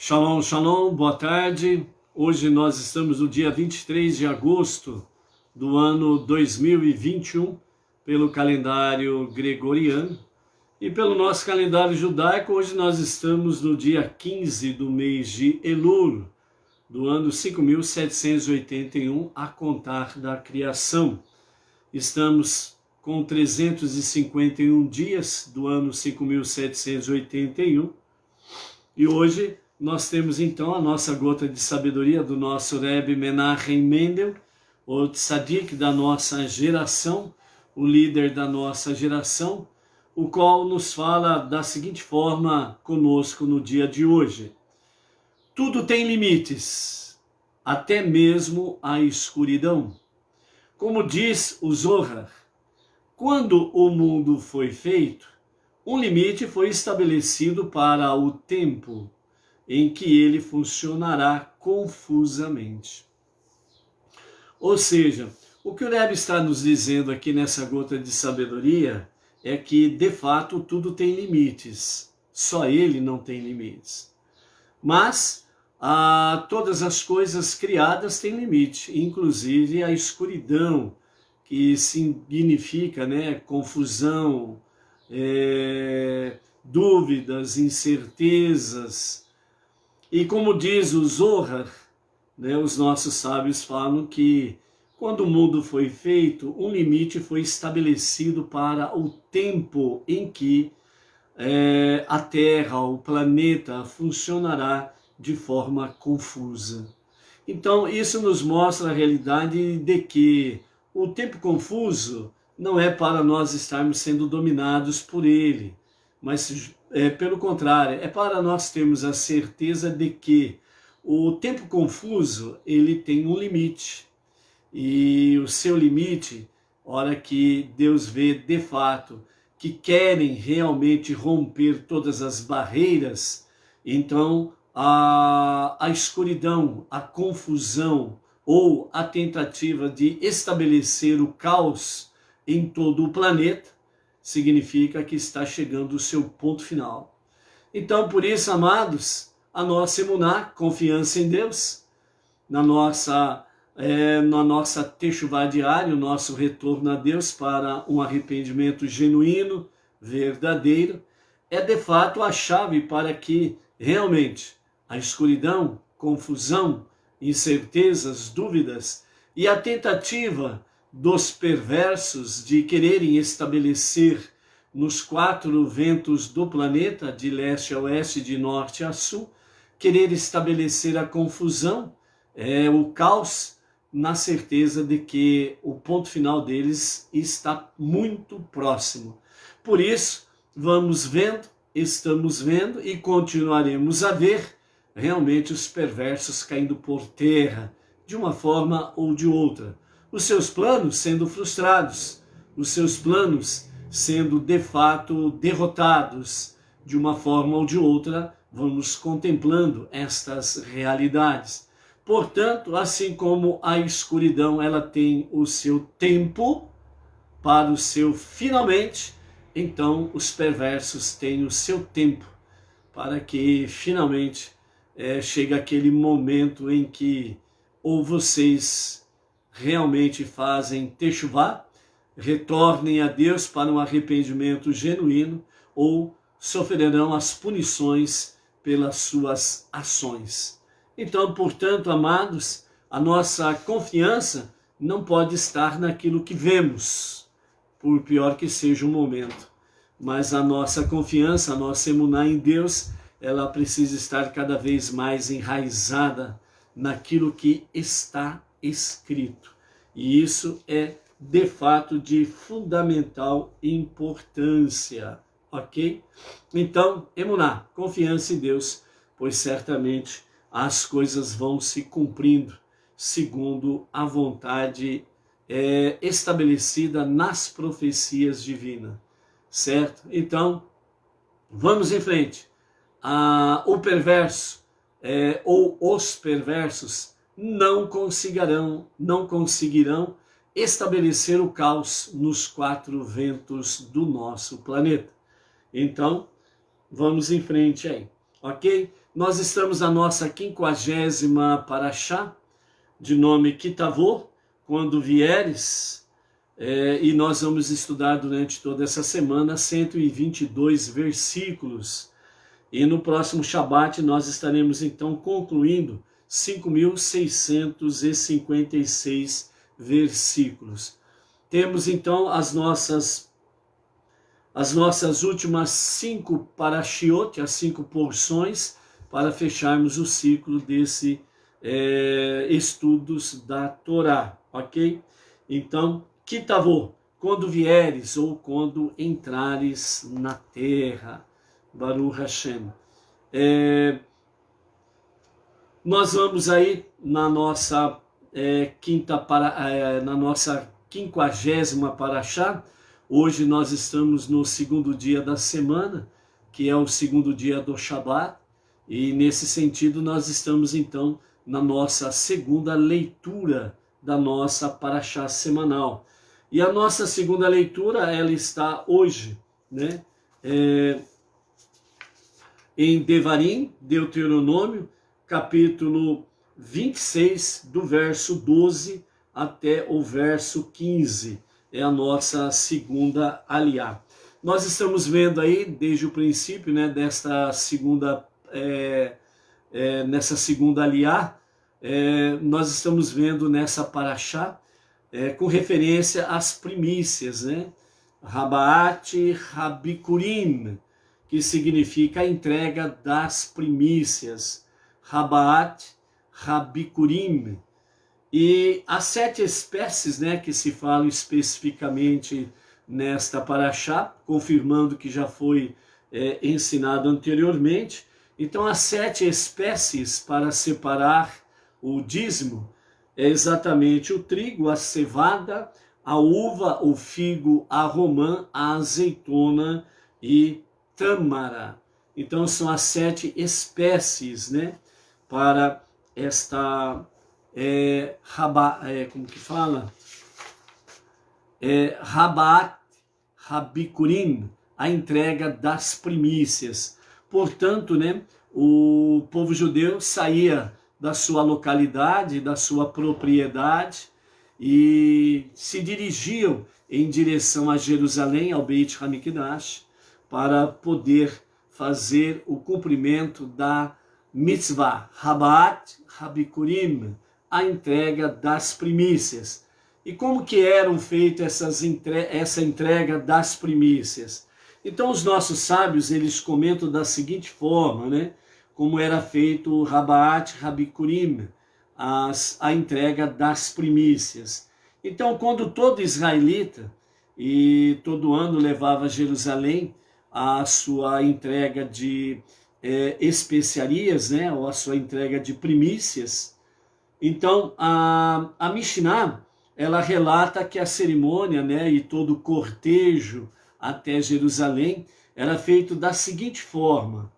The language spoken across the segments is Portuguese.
Shalom, shalom, boa tarde. Hoje nós estamos no dia 23 de agosto do ano 2021, pelo calendário gregoriano. E pelo nosso calendário judaico, hoje nós estamos no dia 15 do mês de Elul, do ano 5781, a contar da criação. Estamos com 351 dias do ano 5781. E hoje nós temos então a nossa gota de sabedoria do nosso Rebbe Menachem Mendel, o tzadik da nossa geração, o líder da nossa geração, o qual nos fala da seguinte forma conosco no dia de hoje. Tudo tem limites, até mesmo a escuridão. Como diz o Zohar, quando o mundo foi feito, um limite foi estabelecido para o tempo em que ele funcionará confusamente. Ou seja, o que o Rebbe está nos dizendo aqui nessa gota de sabedoria é que, de fato, tudo tem limites. Só ele não tem limites. Mas todas as coisas criadas têm limite, inclusive a escuridão, que significa, confusão, dúvidas, incertezas. E como diz o Zohar, os nossos sábios falam que quando o mundo foi feito, um limite foi estabelecido para o tempo em que a Terra, o planeta, funcionará de forma confusa. Então, isso nos mostra a realidade de que o tempo confuso não é para nós estarmos sendo dominados por ele, mas pelo contrário, é para nós termos a certeza de que o tempo confuso ele tem um limite. E o seu limite, hora que Deus vê de fato que querem realmente romper todas as barreiras, então a escuridão, a confusão ou a tentativa de estabelecer o caos em todo o planeta, significa que está chegando o seu ponto final. Então, por isso, amados, a nossa emuná, confiança em Deus, na nossa techuvá diária, o nosso retorno a Deus para um arrependimento genuíno, verdadeiro, é de fato a chave para que realmente a escuridão, confusão, incertezas, dúvidas e a tentativa dos perversos de quererem estabelecer nos quatro ventos do planeta, de leste a oeste, de norte a sul, querer estabelecer a confusão, o caos, na certeza de que o ponto final deles está muito próximo. Por isso, vamos vendo, estamos vendo e continuaremos a ver realmente os perversos caindo por terra, de uma forma ou de outra. Os seus planos sendo frustrados, os seus planos sendo de fato derrotados, de uma forma ou de outra, vamos contemplando estas realidades. Portanto, assim como a escuridão ela tem o seu tempo para o seu finalmente, então os perversos têm o seu tempo para que finalmente chegue aquele momento em que ou vocês realmente fazem techuvá, retornem a Deus para um arrependimento genuíno, ou sofrerão as punições pelas suas ações. Então, portanto, amados, a nossa confiança não pode estar naquilo que vemos, por pior que seja o momento. Mas a nossa confiança, a nossa emuná em Deus, ela precisa estar cada vez mais enraizada naquilo que está escrito. E isso é, de fato, de fundamental importância, ok? Então, emuná, confiança em Deus, pois certamente as coisas vão se cumprindo segundo a vontade estabelecida nas profecias divinas, certo? Então, vamos em frente. O perverso ou os perversos não conseguirão estabelecer o caos nos quatro ventos do nosso planeta. Então, vamos em frente aí, ok? Nós estamos na nossa 50ª Parashá, de nome Kitavô, quando vieres, e nós vamos estudar durante toda essa semana 122 versículos. E no próximo Shabat nós estaremos então concluindo 5.656 versículos. Temos então as nossas últimas 5 parashiot, as 5 porções, para fecharmos o ciclo desse estudos da Torá, ok? Então, Kitavô, quando vieres ou quando entrares na terra, Baruch Hashem. Nós vamos aí na nossa 50ª Parashá. Hoje nós estamos no segundo dia da semana, que é o segundo dia do Shabat, e nesse sentido nós estamos então na nossa segunda leitura da nossa Parashá semanal. E a nossa segunda leitura, ela está hoje, né, em Devarim, Deuteronômio, capítulo 26, do verso 12 até o verso 15. É a nossa segunda aliá. Nós estamos vendo aí, desde o princípio, né, nessa segunda aliá, nós estamos vendo nessa Parashá, com referência às primícias, né? Rabaat Habikurim, que significa a entrega das primícias. Rabaat Habikurim. E as 7 espécies, né, que se falam especificamente nesta Parashá, confirmando que já foi ensinado anteriormente. Então, as 7 espécies para separar o dízimo é exatamente o trigo, a cevada, a uva, o figo, a romã, a azeitona e tâmara. Então, são as 7 espécies, né, para esta como que fala? Rabat Habikurim, a entrega das primícias. Portanto, né, o povo judeu saía da sua localidade, da sua propriedade, e se dirigiam em direção a Jerusalém, ao Beit HaMikdash, para poder fazer o cumprimento da mitzvah, Rabat Habikurim, a entrega das primícias. E como que eram feitas essa entrega das primícias? Então os nossos sábios, eles comentam da seguinte forma, né? Como era feito o Rabat Habikurim, a entrega das primícias. Então, quando todo israelita, e todo ano levava a Jerusalém a sua entrega de especiarias, né? Ou a sua entrega de primícias, então a Mishnah, ela relata que a cerimônia, né, e todo o cortejo até Jerusalém era feito da seguinte forma.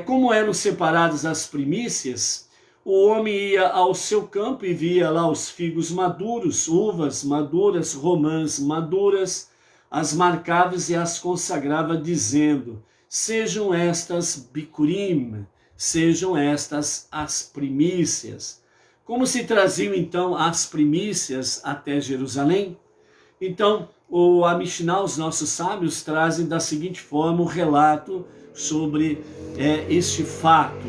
Como eram separadas as primícias, o homem ia ao seu campo e via lá os figos maduros, uvas maduras, romãs maduras, as marcava e as consagrava, dizendo: sejam estas bikurim, sejam estas as primícias. Como se traziam então as primícias até Jerusalém? Então, a Mishnah, os nossos sábios, trazem da seguinte forma o relato sobre este fato.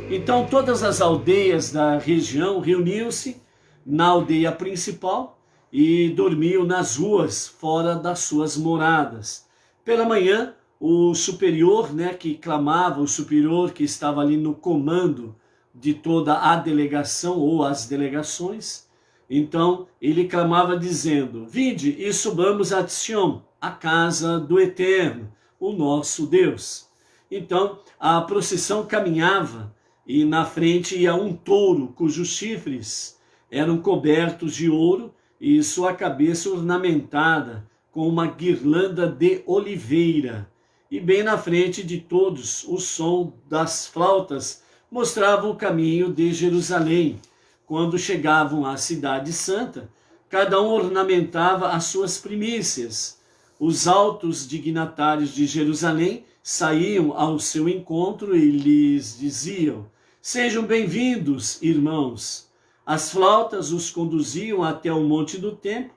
Então, todas as aldeias da região reuniam-se na aldeia principal e dormiam nas ruas, fora das suas moradas. Pela manhã, o superior, né, que clamava, o superior que estava ali no comando de toda a delegação ou as delegações, então ele clamava dizendo: vinde e subamos a Sion, a casa do Eterno, o nosso Deus. Então a procissão caminhava e na frente ia um touro cujos chifres eram cobertos de ouro e sua cabeça ornamentada com uma guirlanda de oliveira. E bem na frente de todos o som das flautas mostrava o caminho de Jerusalém. Quando chegavam à cidade santa, cada um ornamentava as suas primícias. Os altos dignatários de Jerusalém saíam ao seu encontro e lhes diziam: sejam bem-vindos, irmãos. As flautas os conduziam até o monte do templo,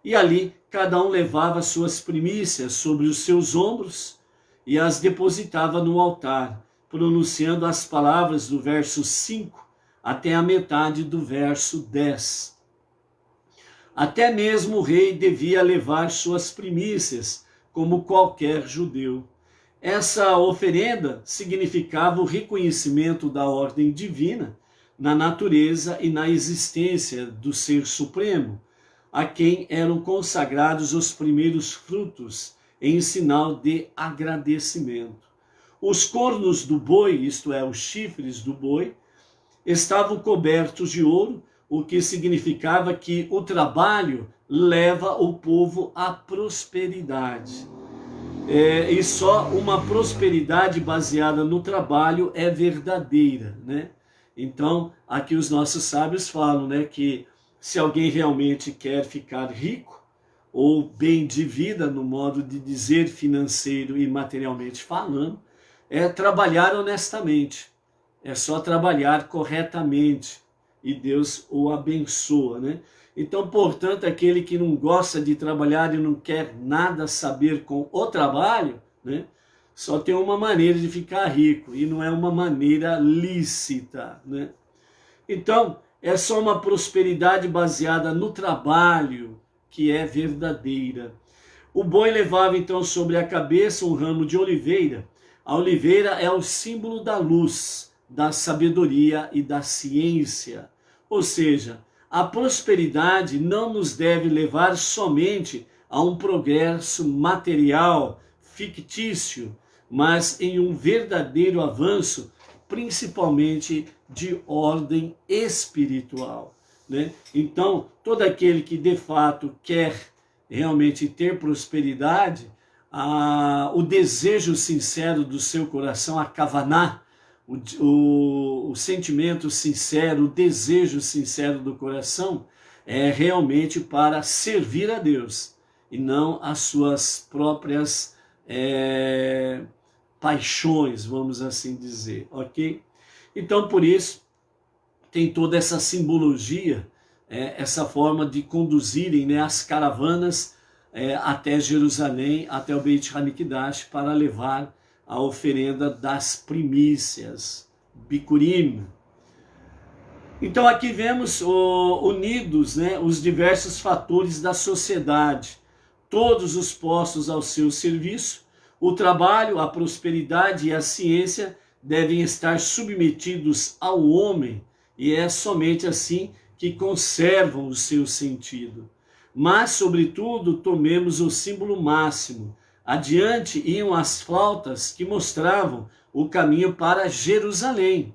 e ali cada um levava suas primícias sobre os seus ombros e as depositava no altar, pronunciando as palavras do verso 5 até a metade do verso 10. Até mesmo o rei devia levar suas primícias, como qualquer judeu. Essa oferenda significava o reconhecimento da ordem divina na natureza e na existência do Ser Supremo, a quem eram consagrados os primeiros frutos em sinal de agradecimento. Os cornos do boi, isto é, os chifres do boi, estavam cobertos de ouro, o que significava que o trabalho leva o povo à prosperidade. E só uma prosperidade baseada no trabalho é verdadeira, né? Então, aqui os nossos sábios falam, né, que se alguém realmente quer ficar rico, ou bem de vida, no modo de dizer financeiro e materialmente falando, é trabalhar honestamente. É só trabalhar corretamente e Deus o abençoa, né? Então, portanto, aquele que não gosta de trabalhar e não quer nada saber com o trabalho, né? Só tem uma maneira de ficar rico e não é uma maneira lícita, né? Então, é só uma prosperidade baseada no trabalho que é verdadeira. O boi levava então sobre a cabeça um ramo de oliveira. A oliveira é o símbolo da luz, da sabedoria e da ciência. Ou seja, a prosperidade não nos deve levar somente a um progresso material fictício, mas em um verdadeiro avanço, principalmente de ordem espiritual, né? Então, todo aquele que de fato quer realmente ter prosperidade, o desejo sincero do seu coração, a kavaná, o sentimento sincero, o desejo sincero do coração é realmente para servir a Deus e não as suas próprias paixões, vamos assim dizer, ok? Então, por isso, tem toda essa simbologia, essa forma de conduzirem, né, as caravanas até Jerusalém, até o Beit HaMikdash, para levar a oferenda das primícias, Bikurim. Então aqui vemos unidos, né, os diversos fatores da sociedade, todos os postos ao seu serviço. O trabalho, a prosperidade e a ciência devem estar submetidos ao homem, e é somente assim que conservam o seu sentido. Mas, sobretudo, tomemos o símbolo máximo. Adiante iam as flautas que mostravam o caminho para Jerusalém.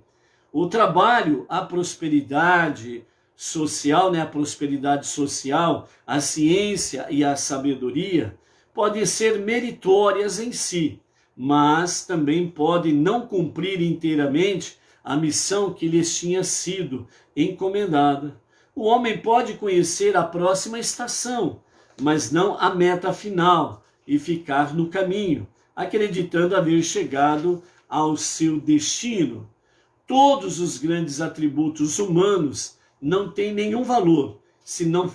O trabalho, a prosperidade social, né, a prosperidade social, a ciência e a sabedoria podem ser meritórias em si, mas também podem não cumprir inteiramente a missão que lhes tinha sido encomendada. O homem pode conhecer a próxima estação, mas não a meta final, e ficar no caminho, acreditando haver chegado ao seu destino. Todos os grandes atributos humanos não têm nenhum valor se não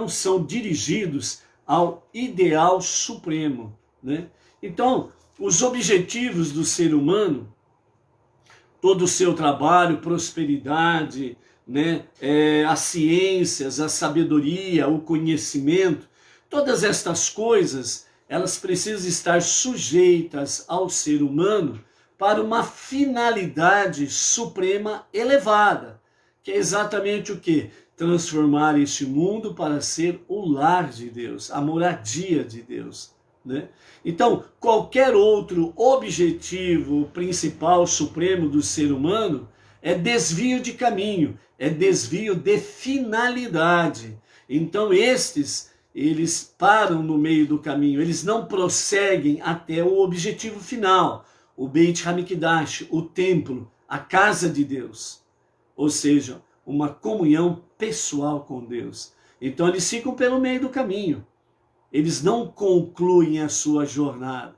são dirigidos ao ideal supremo, né? Então, os objetivos do ser humano, todo o seu trabalho, prosperidade, né, as ciências, a sabedoria, o conhecimento, todas estas coisas, elas precisam estar sujeitas ao ser humano para uma finalidade suprema elevada, que é exatamente o quê? Transformar este mundo para ser o lar de Deus, a moradia de Deus, né? Então, qualquer outro objetivo principal, supremo do ser humano é desvio de caminho, é desvio de finalidade. Então, eles param no meio do caminho, eles não prosseguem até o objetivo final, o Beit HaMikdash, o templo, a casa de Deus, ou seja, uma comunhão pessoal com Deus. Então eles ficam pelo meio do caminho, eles não concluem a sua jornada.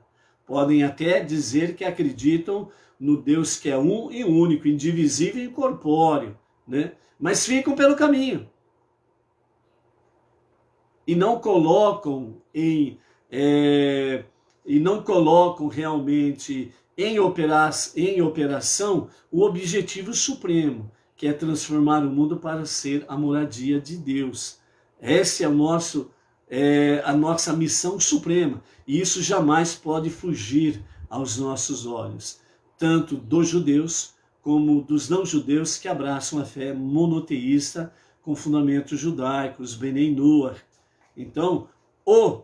podem até dizer que acreditam no Deus que é um e único, indivisível e incorpóreo, né? Mas ficam pelo caminho e não colocam realmente em operação o objetivo supremo, que é transformar o mundo para ser a moradia de Deus. Essa é a nossa missão suprema, e isso jamais pode fugir aos nossos olhos, tanto dos judeus como dos não-judeus que abraçam a fé monoteísta com fundamentos judaicos, Bnei Noach. Então, o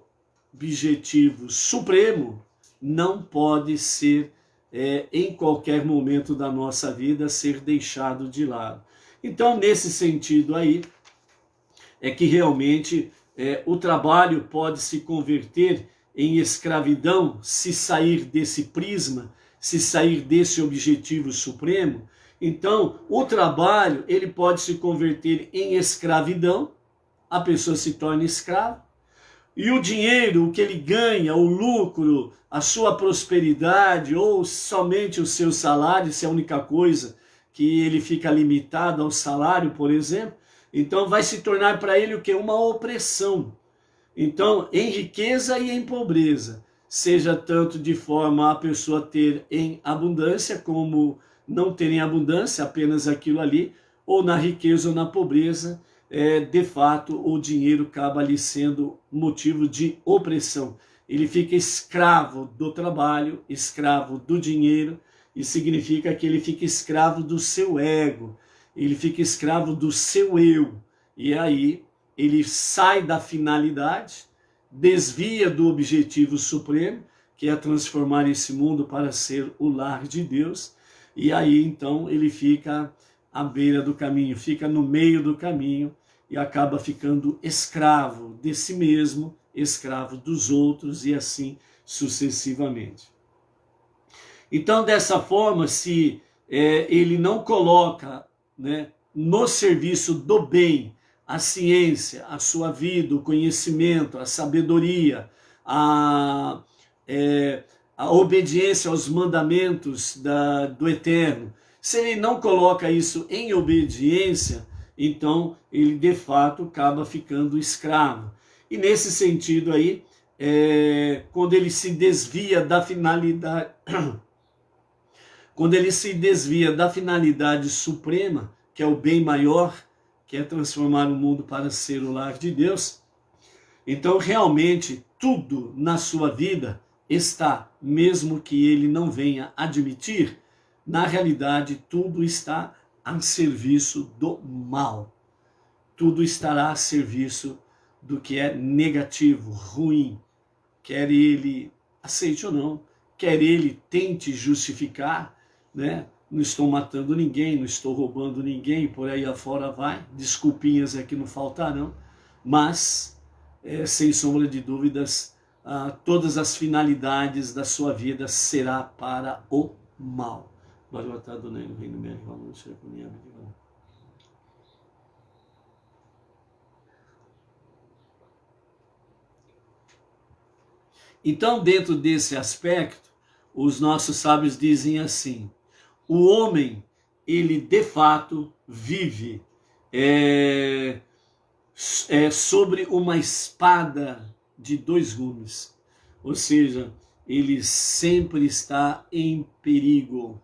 objetivo supremo não pode ser, em qualquer momento da nossa vida, ser deixado de lado. Então, nesse sentido aí, é que realmente o trabalho pode se converter em escravidão se sair desse prisma, se sair desse objetivo supremo. Então, o trabalho ele pode se converter em escravidão, a pessoa se torna escrava, e o dinheiro, o que ele ganha, o lucro, a sua prosperidade, ou somente o seu salário, se é a única coisa que ele fica limitado ao salário, por exemplo, então vai se tornar para ele o que? Uma opressão. Então, em riqueza e em pobreza, seja tanto de forma a pessoa ter em abundância, como não ter em abundância, apenas aquilo ali, ou na riqueza ou na pobreza, de fato o dinheiro acaba ali sendo motivo de opressão. Ele fica escravo do trabalho, escravo do dinheiro, e significa que ele fica escravo do seu ego, ele fica escravo do seu eu, e aí ele sai da finalidade, desvia do objetivo supremo, que é transformar esse mundo para ser o lar de Deus, e aí então ele fica à beira do caminho, fica no meio do caminho e acaba ficando escravo de si mesmo, escravo dos outros e assim sucessivamente. Então, dessa forma, se ele não coloca, né, no serviço do bem a ciência, a sua vida, o conhecimento, a sabedoria, a obediência aos mandamentos do Eterno, se ele não coloca isso em obediência, então ele de fato acaba ficando escravo. E nesse sentido aí, quando ele se desvia da finalidade, quando ele se desvia da finalidade suprema, que é o bem maior, que é transformar o mundo para ser o lar de Deus, então realmente tudo na sua vida está, mesmo que ele não venha admitir, na realidade tudo está a serviço do mal. Tudo estará a serviço do que é negativo, ruim, quer ele aceite ou não, quer ele tente justificar, né? Não estou matando ninguém, não estou roubando ninguém, por aí afora vai, desculpinhas aqui não faltarão, mas, sem sombra de dúvidas, todas as finalidades da sua vida será para o mal. Então, dentro desse aspecto, os nossos sábios dizem assim: o homem, ele de fato vive sobre uma espada de dois gumes, ou seja, ele sempre está em perigo.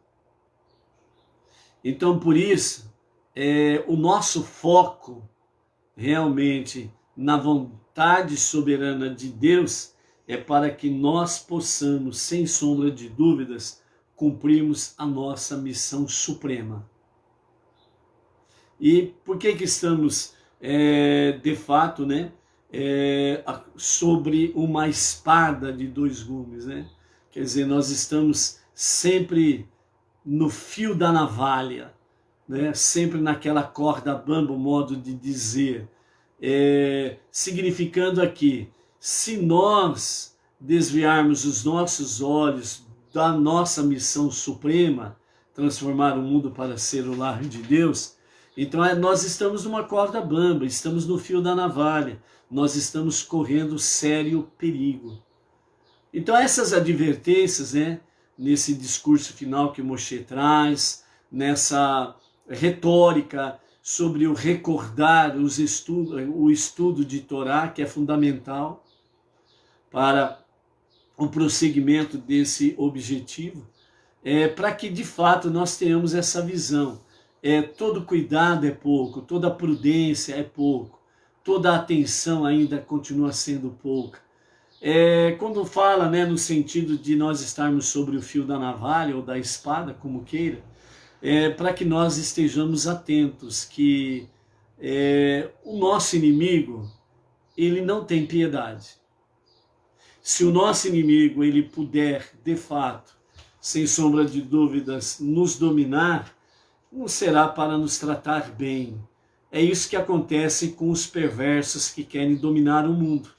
Então, por isso, o nosso foco realmente na vontade soberana de Deus é para que nós possamos, sem sombra de dúvidas, cumprirmos a nossa missão suprema. E por que estamos, de fato, né, sobre uma espada de dois gumes, né? Quer dizer, nós estamos sempre no fio da navalha, né? Sempre naquela corda bamba, modo de dizer, significando aqui, se nós desviarmos os nossos olhos da nossa missão suprema, transformar o mundo para ser o lar de Deus, então nós estamos numa corda bamba, estamos no fio da navalha, nós estamos correndo sério perigo. Então essas advertências, né, nesse discurso final que Moshe traz, nessa retórica sobre o recordar o estudo de Torá, que é fundamental para o prosseguimento desse objetivo, para que de fato nós tenhamos essa visão. Todo cuidado é pouco, toda prudência é pouco, toda atenção ainda continua sendo pouca. Quando fala, né, no sentido de nós estarmos sobre o fio da navalha ou da espada, como queira, para que nós estejamos atentos que o nosso inimigo, ele não tem piedade. Se o nosso inimigo ele puder, de fato, sem sombra de dúvidas, nos dominar, não será para nos tratar bem. É isso que acontece com os perversos que querem dominar o mundo.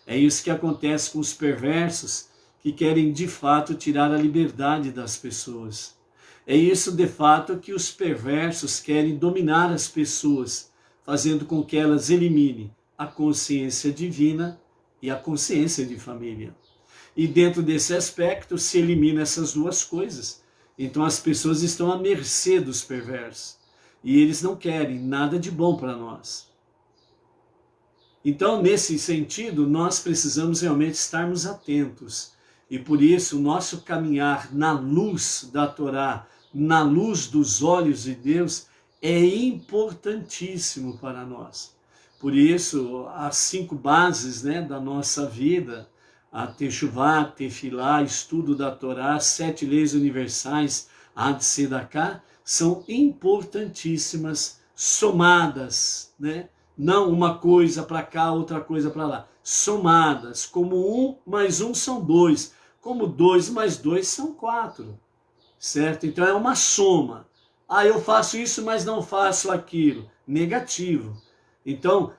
É isso que acontece com os perversos que querem de fato tirar a liberdade das pessoas. É isso de fato que os perversos querem dominar as pessoas, fazendo com que elas eliminem a consciência divina e a consciência de família. E dentro desse aspecto se elimina essas duas coisas. Então as pessoas estão à mercê dos perversos. E eles não querem nada de bom para nós. Então, nesse sentido, nós precisamos realmente estarmos atentos. E por isso, o nosso caminhar na luz da Torá, na luz dos olhos de Deus, é importantíssimo para nós. Por isso, as 5 bases, né, da nossa vida, a Teshuvá, Tefilá, estudo da Torá, 7 leis universais, a Tzedakah, são importantíssimas, somadas, né? Não uma coisa para cá, outra coisa para lá. Somadas, como 1 mais 1 são 2, como 2 mais 2 são 4, certo? Então é uma soma. Eu faço isso, mas não faço aquilo. Negativo. Então,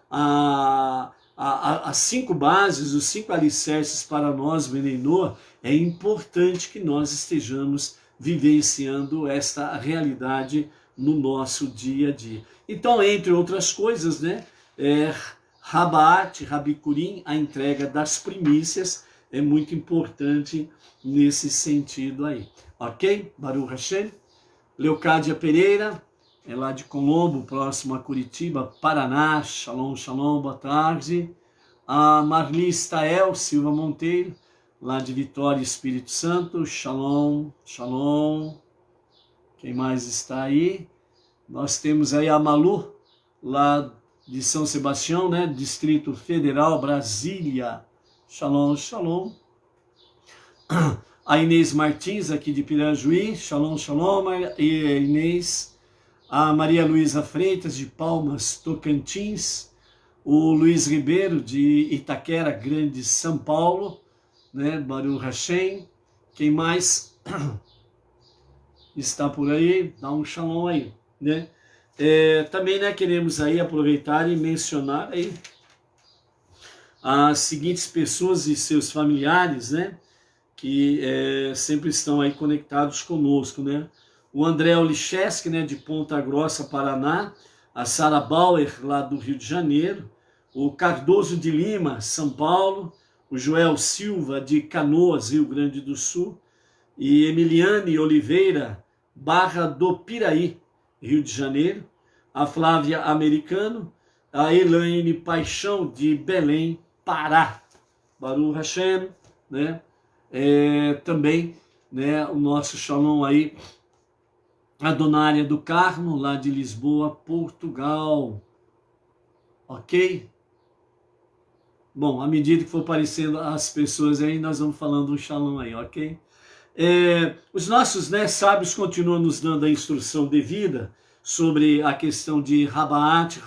as 5 bases, os 5 alicerces para nós, Beneinô, é importante que nós estejamos vivenciando esta realidade no nosso dia a dia. Então, entre outras coisas, né, Rabaat, Rabikurim, a entrega das primícias, é muito importante nesse sentido aí. Ok? Baruch Hashem. Leocádia Pereira, é lá de Colombo, próximo a Curitiba, Paraná. Shalom, shalom, boa tarde. A Marli Stael Silva Monteiro, lá de Vitória, Espírito Santo. Shalom, shalom. Quem mais está aí? Nós temos aí a Malu, lá de São Sebastião, né? Distrito Federal, Brasília. Shalom, shalom. A Inês Martins, aqui de Pirajuí. Shalom, shalom, Inês. A Maria Luísa Freitas, de Palmas, Tocantins. O Luiz Ribeiro, de Itaquera Grande, São Paulo. Né? Baruch Hashem. Quem mais está por aí? Dá um shalom aí, né? Também, né, queremos aí aproveitar e mencionar aí as seguintes pessoas e seus familiares, né, que sempre estão aí conectados conosco, né? O André Olicheski, né, de Ponta Grossa, Paraná. A Sara Bauer, lá do Rio de Janeiro. O Cardoso de Lima, São Paulo. O Joel Silva, de Canoas, Rio Grande do Sul. E Emiliane Oliveira, Barra do Piraí, Rio de Janeiro. A Flávia Americano. A Elaine Paixão, de Belém, Pará. Baruch Hashem, né? Também, né, o nosso shalom aí, a Donária do Carmo, lá de Lisboa, Portugal. Ok? Bom, à medida que for aparecendo as pessoas aí, nós vamos falando um shalom aí, ok? Os nossos, né, sábios continuam nos dando a instrução devida sobre a questão de Rabaat,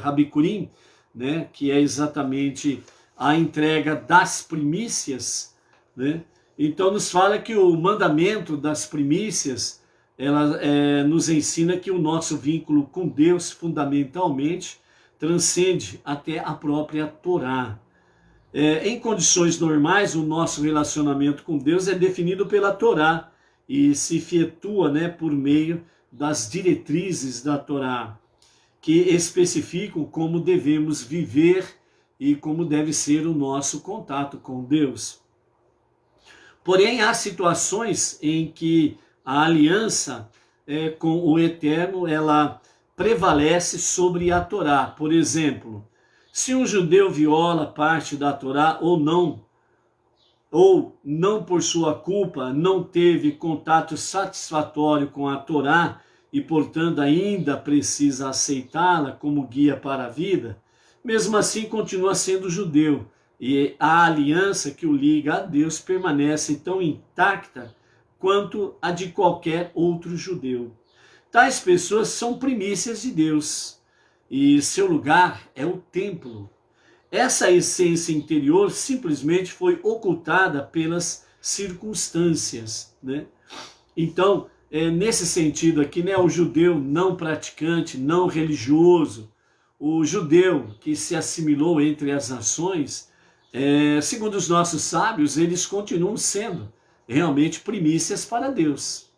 Rabikurim, né, que é exatamente a entrega das primícias, né? Então nos fala que o mandamento das primícias, ela nos ensina que o nosso vínculo com Deus fundamentalmente transcende até a própria Torá. Em condições normais, o nosso relacionamento com Deus é definido pela Torá e se efetua, né, por meio das diretrizes da Torá, que especificam como devemos viver e como deve ser o nosso contato com Deus. Porém, há situações em que a aliança com o Eterno, ela prevalece sobre a Torá. Por exemplo, se um judeu viola parte da Torá ou não por sua culpa, não teve contato satisfatório com a Torá e, portanto, ainda precisa aceitá-la como guia para a vida, mesmo assim continua sendo judeu. E a aliança que o liga a Deus permanece tão intacta quanto a de qualquer outro judeu. Tais pessoas são primícias de Deus e seu lugar é o templo. Essa essência interior simplesmente foi ocultada pelas circunstâncias, né? Então, nesse sentido aqui, né, o judeu não praticante, não religioso, o judeu que se assimilou entre as nações, segundo os nossos sábios, eles continuam sendo realmente primícias para Deus.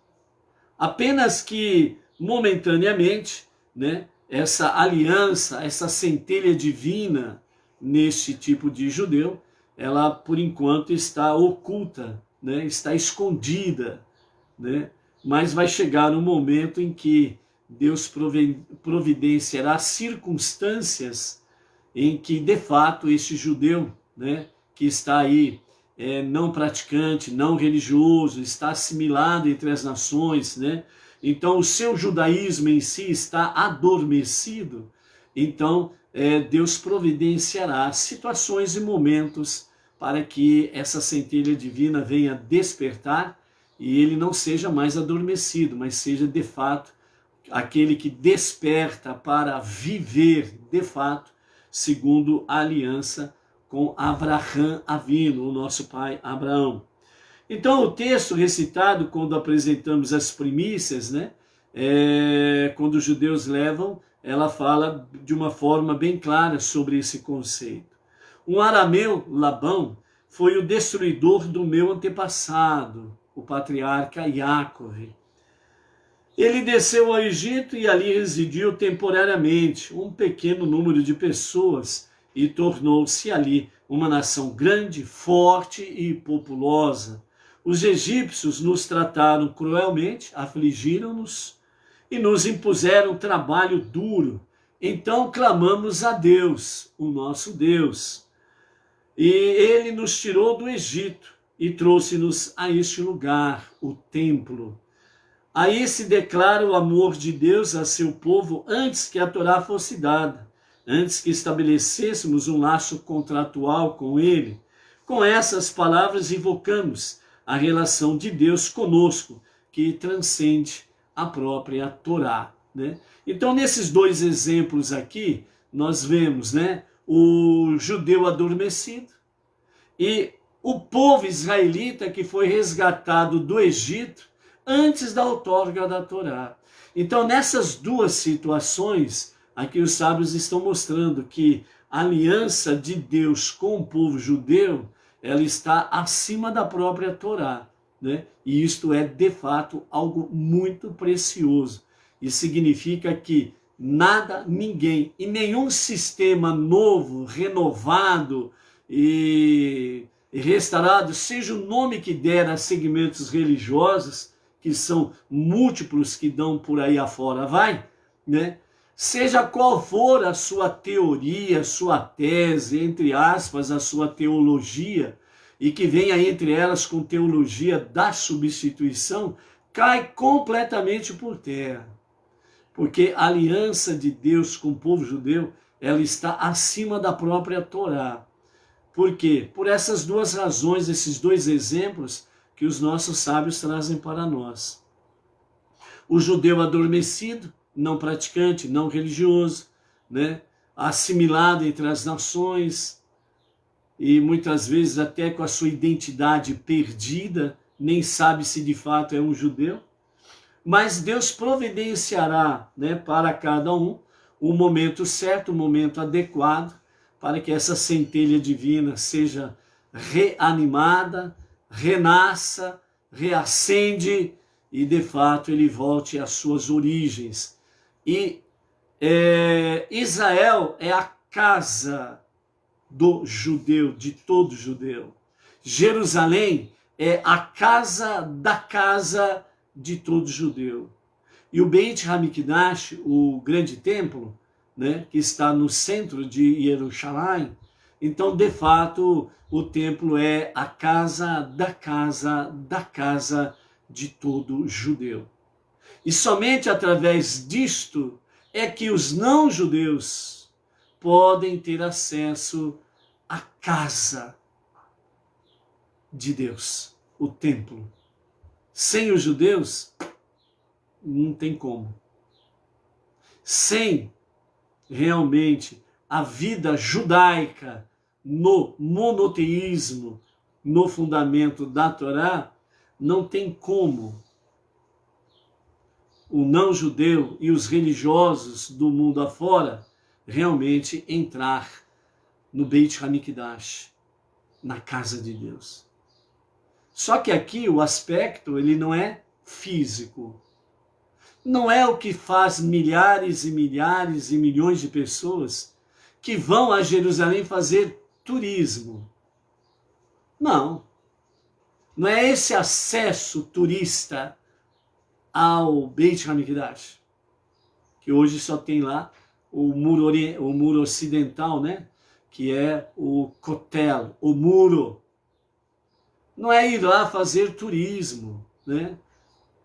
Apenas que, momentaneamente, né, essa aliança, essa centelha divina neste tipo de judeu, ela por enquanto está oculta, né, está escondida, né, mas vai chegar um momento em que Deus providenciará circunstâncias em que, de fato, este judeu, né, que está aí não praticante, não religioso, está assimilado entre as nações, né? Então o seu judaísmo em si está adormecido. Então Deus providenciará situações e momentos para que essa centelha divina venha despertar e ele não seja mais adormecido, mas seja de fato aquele que desperta para viver de fato segundo a aliança com Abraham Avino, o nosso pai Abraão. Então o texto recitado quando apresentamos as primícias, né, quando os judeus levam, ela fala de uma forma bem clara sobre esse conceito. Um arameu, Labão, foi o destruidor do meu antepassado, o patriarca Jacob. Ele desceu ao Egito e ali residiu temporariamente um pequeno número de pessoas e tornou-se ali uma nação grande, forte e populosa. Os egípcios nos trataram cruelmente, afligiram-nos e nos impuseram trabalho duro. Então clamamos a Deus, o nosso Deus. E ele nos tirou do Egito e trouxe-nos a este lugar, o templo. Aí se declara o amor de Deus a seu povo antes que a Torá fosse dada, antes que estabelecêssemos um laço contratual com ele. Com essas palavras invocamos a relação de Deus conosco, que transcende a própria Torá, né? Então, nesses dois exemplos aqui, nós vemos, né, o judeu adormecido e o povo israelita que foi resgatado do Egito antes da outorga da Torá. Então, nessas duas situações, aqui os sábios estão mostrando que a aliança de Deus com o povo judeu, ela está acima da própria Torá, né? E isto é, de fato, algo muito precioso. E significa que nada, ninguém e nenhum sistema novo, renovado e restaurado, seja o nome que der a segmentos religiosos, que são múltiplos que dão por aí afora, vai, né? Seja qual for a sua teoria, sua tese, entre aspas, a sua teologia, e que venha entre elas com teologia da substituição, cai completamente por terra. Porque a aliança de Deus com o povo judeu, ela está acima da própria Torá. Por quê? Por essas duas razões, esses dois exemplos que os nossos sábios trazem para nós. O judeu adormecido, não praticante, não religioso, né? Assimilado entre as nações e muitas vezes até com a sua identidade perdida, nem sabe se de fato é um judeu. Mas Deus providenciará, né, para cada um o momento certo, o momento adequado, para que essa centelha divina seja reanimada, renasça, reacende e de fato ele volte às suas origens. E Israel é a casa do judeu, de todo judeu. Jerusalém é a casa da casa de todo judeu. E o Beit HaMikdash, o grande templo, né, que está no centro de Jerusalém, então, de fato, o templo é a casa da casa da casa de todo judeu. E somente através disto é que os não-judeus podem ter acesso à casa de Deus, o templo. Sem os judeus, não tem como. Sem realmente a vida judaica no monoteísmo, no fundamento da Torá, não tem como o não-judeu e os religiosos do mundo afora realmente entrar no Beit HaMikdash, na casa de Deus. Só que aqui o aspecto, ele não é físico. Não é o que faz milhares e milhares e milhões de pessoas que vão a Jerusalém fazer turismo. Não. Não é esse acesso turista ao Beit HaMikdash, que hoje só tem lá o muro ocidental, né? Que é o Kotel, o muro. Não é ir lá fazer turismo, né?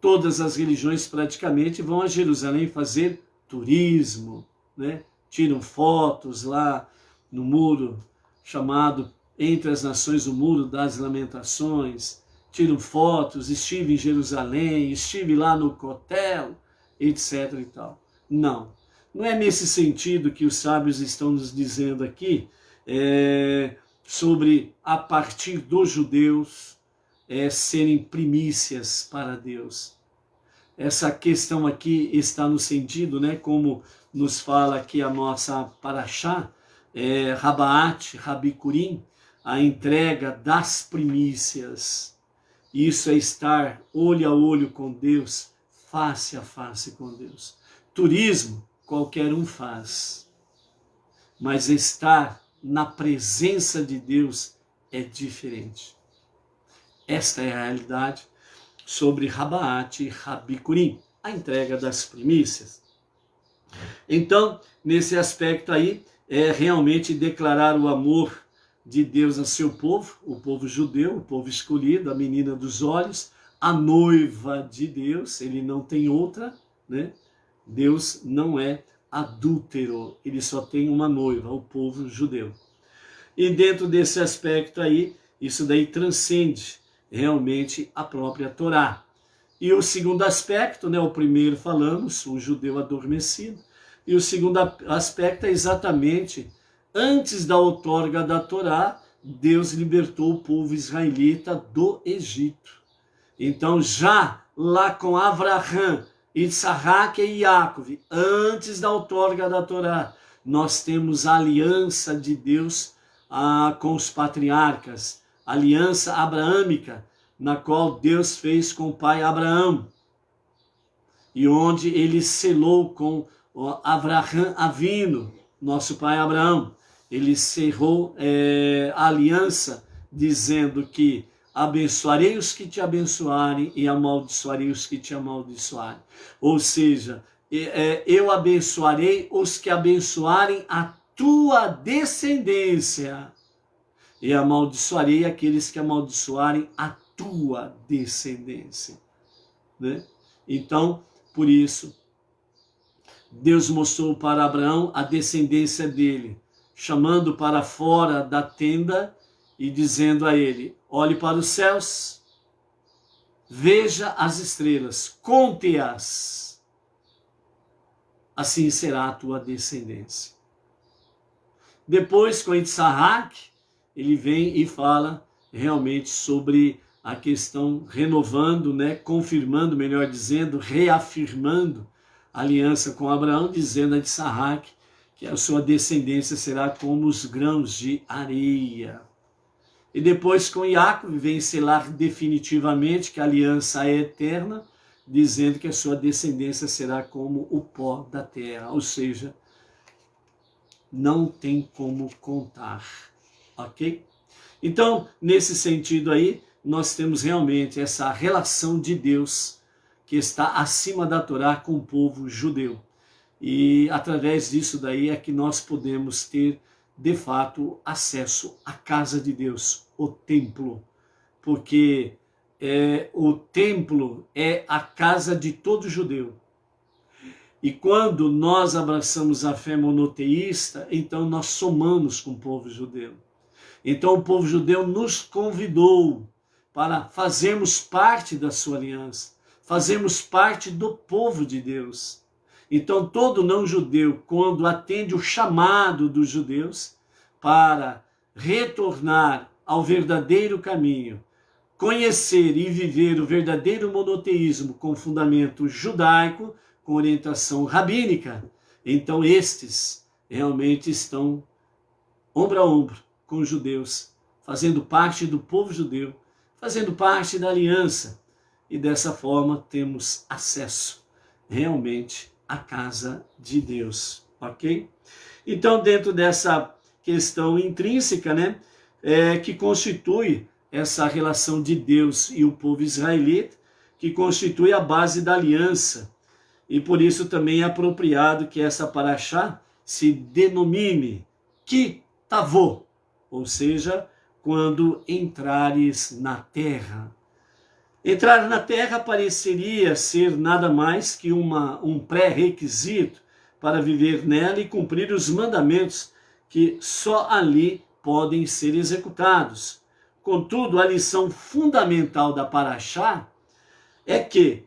Todas as religiões praticamente vão a Jerusalém fazer turismo, né? Tiram fotos lá no muro chamado Entre as Nações, o Muro das Lamentações, tiram fotos, estive em Jerusalém, estive lá no Kotel, etc. e tal. Não, não é nesse sentido que os sábios estão nos dizendo aqui, sobre a partir dos judeus serem primícias para Deus. Essa questão aqui está no sentido, né, como nos fala aqui a nossa Parashá, Rabaat, Rabikurim, a entrega das primícias. Isso é estar olho a olho com Deus, face a face com Deus. Turismo, qualquer um faz. Mas estar na presença de Deus é diferente. Esta é a realidade sobre Rabaat e Rabikurim, a entrega das primícias. Então, nesse aspecto aí, é realmente declarar o amor de Deus a seu povo, o povo judeu, o povo escolhido, a menina dos olhos, a noiva de Deus, ele não tem outra, né? Deus não é adúltero, ele só tem uma noiva, o povo judeu. E dentro desse aspecto aí, isso daí transcende realmente a própria Torá. E o segundo aspecto, né, o primeiro falamos, o judeu adormecido, e o segundo aspecto é exatamente, antes da outorga da Torá, Deus libertou o povo israelita do Egito. Então já lá com Avraham, Isaac e Jacob, antes da outorga da Torá, nós temos a aliança de Deus com os patriarcas, aliança abraâmica, na qual Deus fez com o pai Abraão, e onde ele selou com Avraham Avino, nosso pai Abraão. Ele cerrou a aliança, dizendo que abençoarei os que te abençoarem e amaldiçoarei os que te amaldiçoarem. Ou seja, eu abençoarei os que abençoarem a tua descendência e amaldiçoarei aqueles que amaldiçoarem a tua descendência, né? Então, por isso, Deus mostrou para Abraão a descendência dele, chamando para fora da tenda e dizendo a ele: olhe para os céus, veja as estrelas, conte-as, assim será a tua descendência. Depois, com Isaac, ele vem e fala realmente sobre a questão, renovando, né, confirmando, melhor dizendo, reafirmando a aliança com Abraão, dizendo a Isaac que a sua descendência será como os grãos de areia. E depois com Jacob vem selar definitivamente que a aliança é eterna, dizendo que a sua descendência será como o pó da terra, ou seja, não tem como contar, ok? Então, nesse sentido aí, nós temos realmente essa relação de Deus que está acima da Torá com o povo judeu. E através disso daí é que nós podemos ter, de fato, acesso à casa de Deus, o templo. Porque o templo é a casa de todo judeu. E quando nós abraçamos a fé monoteísta, então nós somamos com o povo judeu. Então o povo judeu nos convidou para fazermos parte da sua aliança, fazermos parte do povo de Deus. Então todo não judeu, quando atende o chamado dos judeus para retornar ao verdadeiro caminho, conhecer e viver o verdadeiro monoteísmo com fundamento judaico, com orientação rabínica, então estes realmente estão ombro a ombro com os judeus, fazendo parte do povo judeu, fazendo parte da aliança, e dessa forma temos acesso realmente à casa de Deus, ok? Então, dentro dessa questão intrínseca, né, que constitui essa relação de Deus e o povo israelita, que constitui a base da aliança, e por isso também é apropriado que essa paraxá se denomine Ki-Tavô, ou seja, quando entrares na terra. Entrar na terra pareceria ser nada mais que um pré-requisito para viver nela e cumprir os mandamentos que só ali podem ser executados. Contudo, a lição fundamental da paraxá é que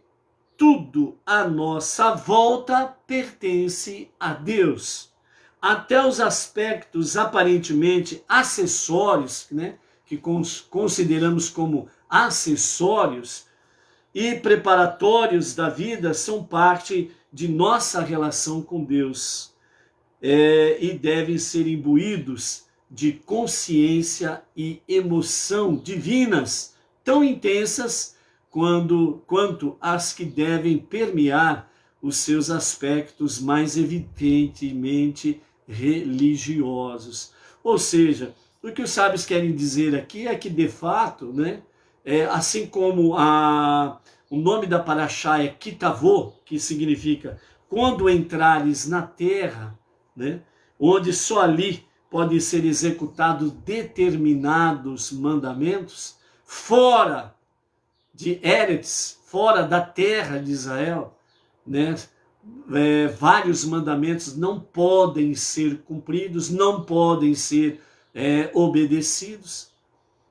tudo à nossa volta pertence a Deus. Até os aspectos aparentemente acessórios, né, que consideramos como acessórios e preparatórios da vida, são parte de nossa relação com Deus e devem ser imbuídos de consciência e emoção divinas, tão intensas quanto as que devem permear os seus aspectos mais evidentemente religiosos. Ou seja, o que os sábios querem dizer aqui é que, de fato, né, assim como o nome da paraxá é Ki-Tavô, que significa quando entrares na terra, né, onde só ali podem ser executados determinados mandamentos, fora de Eretz, fora da terra de Israel, né, vários mandamentos não podem ser cumpridos, não podem ser obedecidos.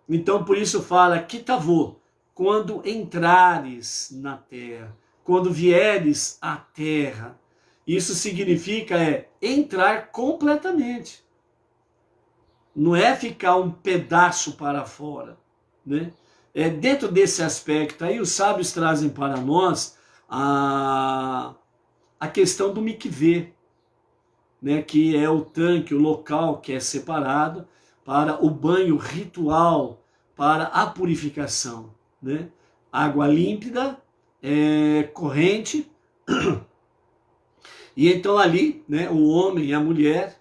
Então, por isso fala Ki-Tavô, quando entrares na terra, quando vieres à terra. Isso significa entrar completamente. Não é ficar um pedaço para fora, né? Dentro desse aspecto aí, os sábios trazem para nós a questão do mikvê, né, que é o tanque, o local que é separado para o banho ritual, para a purificação, né? Água límpida, corrente, e então ali, né, o homem e a mulher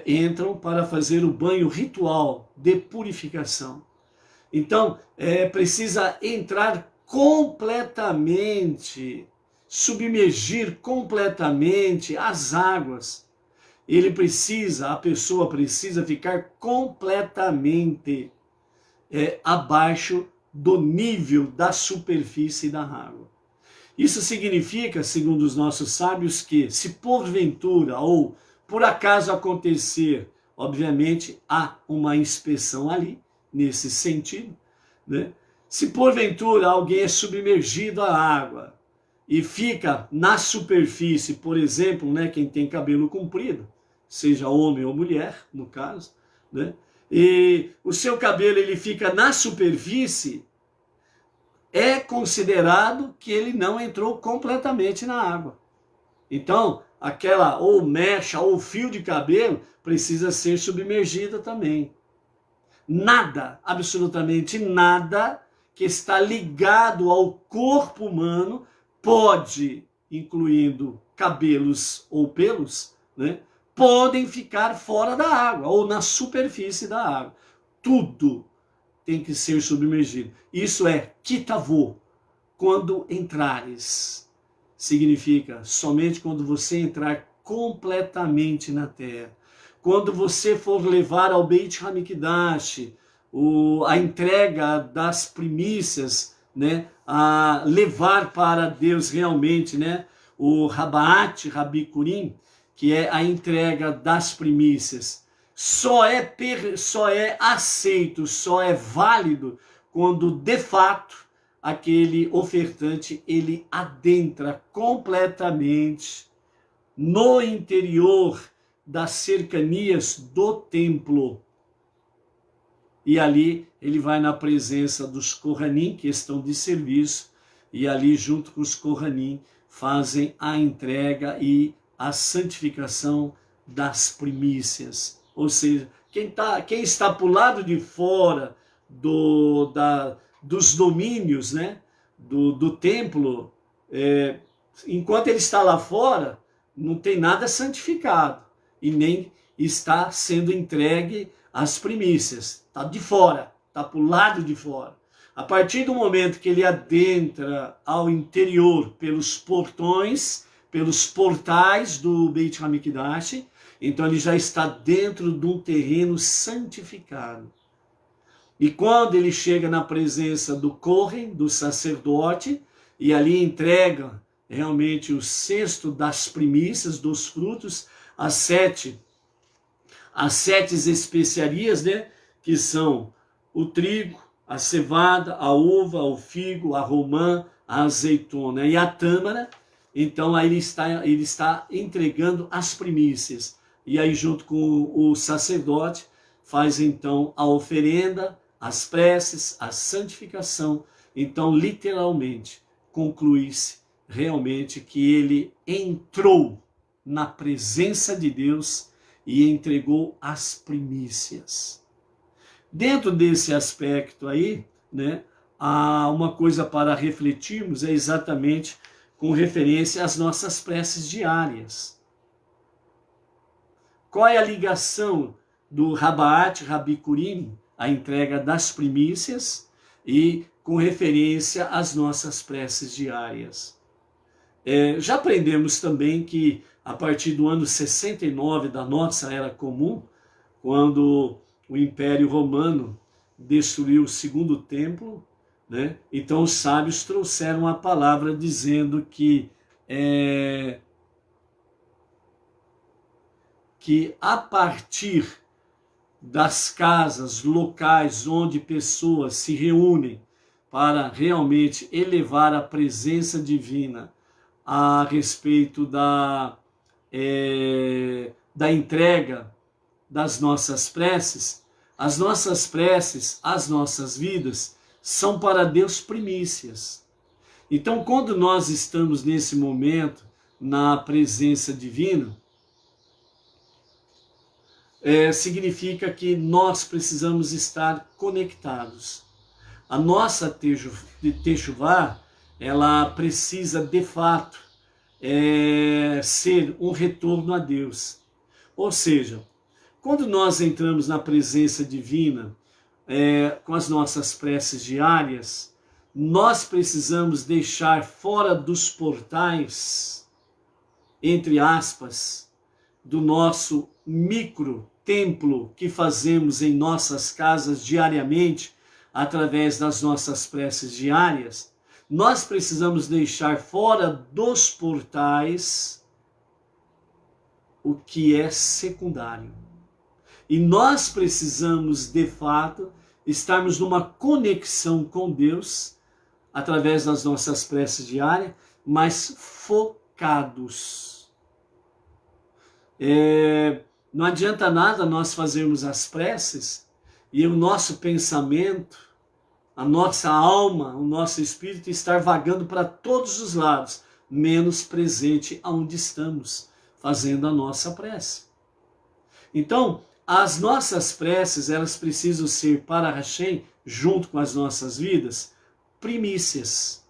entram para fazer o banho ritual de purificação. Então, precisa entrar completamente, submergir completamente as águas. A pessoa precisa ficar completamente abaixo do nível da superfície da água. Isso significa, segundo os nossos sábios, que se porventura ou por acaso acontecer, obviamente há uma inspeção ali, nesse sentido, né? Se porventura alguém é submergido à água e fica na superfície, por exemplo, né, quem tem cabelo comprido, seja homem ou mulher, no caso, né, e o seu cabelo ele fica na superfície, é considerado que ele não entrou completamente na água. Então, aquela ou mecha ou fio de cabelo precisa ser submergida também. Nada, absolutamente nada que está ligado ao corpo humano pode, incluindo cabelos ou pelos, né, podem ficar fora da água ou na superfície da água. Tudo tem que ser submergido. Isso é kitavô, quando entrares. Significa somente quando você entrar completamente na terra. Quando você for levar ao Beit HaMikdash, a entrega das primícias, né, a levar para Deus realmente, né, o Rabaat Rabikurim, que é a entrega das primícias, só é aceito, só é válido quando de fato aquele ofertante ele adentra completamente no interior das cercanias do templo. E ali ele vai na presença dos Kohanim, que estão de serviço, e ali junto com os Kohanim fazem a entrega e a santificação das primícias. Ou seja, quem está para o lado de fora dos domínios, né, do templo, enquanto ele está lá fora, não tem nada santificado e nem está sendo entregue as primícias. Está de fora, está para o lado de fora. A partir do momento que ele adentra ao interior pelos portões, pelos portais do Beit HaMikdash, então ele já está dentro de um terreno santificado. E quando ele chega na presença do Kohen, do sacerdote, e ali entrega realmente o cesto das primícias, dos frutos, as sete especiarias, né, que são o trigo, a cevada, a uva, o figo, a romã, a azeitona e a tâmara. Então aí ele está entregando as primícias. E aí junto com o sacerdote faz então a oferenda, as preces, a santificação. Então literalmente conclui-se realmente que ele entrou na presença de Deus e entregou as primícias. Dentro desse aspecto aí, né, há uma coisa para refletirmos, é exatamente com referência às nossas preces diárias. Qual é a ligação do Rabaat Rabikurim, a entrega das primícias, e com referência às nossas preces diárias? Já aprendemos também que a partir do ano 69 da nossa era comum, quando o Império Romano destruiu o segundo templo, né? Então os sábios trouxeram a palavra dizendo que a partir das casas locais onde pessoas se reúnem para realmente elevar a presença divina a respeito da entrega das nossas preces, as nossas vidas são para Deus primícias. Então, quando nós estamos nesse momento na presença divina, significa que nós precisamos estar conectados. A nossa Techuvá, ela precisa de fato ser um retorno a Deus. Ou seja, quando nós entramos na presença divina com as nossas preces diárias, nós precisamos deixar fora dos portais, entre aspas, do nosso micro templo que fazemos em nossas casas diariamente, através das nossas preces diárias, nós precisamos deixar fora dos portais o que é secundário. E nós precisamos, de fato, estarmos numa conexão com Deus, através das nossas preces diárias, mas focados. Não adianta nada nós fazermos as preces e o nosso pensamento, a nossa alma, o nosso espírito estar vagando para todos os lados, menos presente aonde estamos fazendo a nossa prece. Então, as nossas preces, elas precisam ser para Hashem, junto com as nossas vidas, primícias.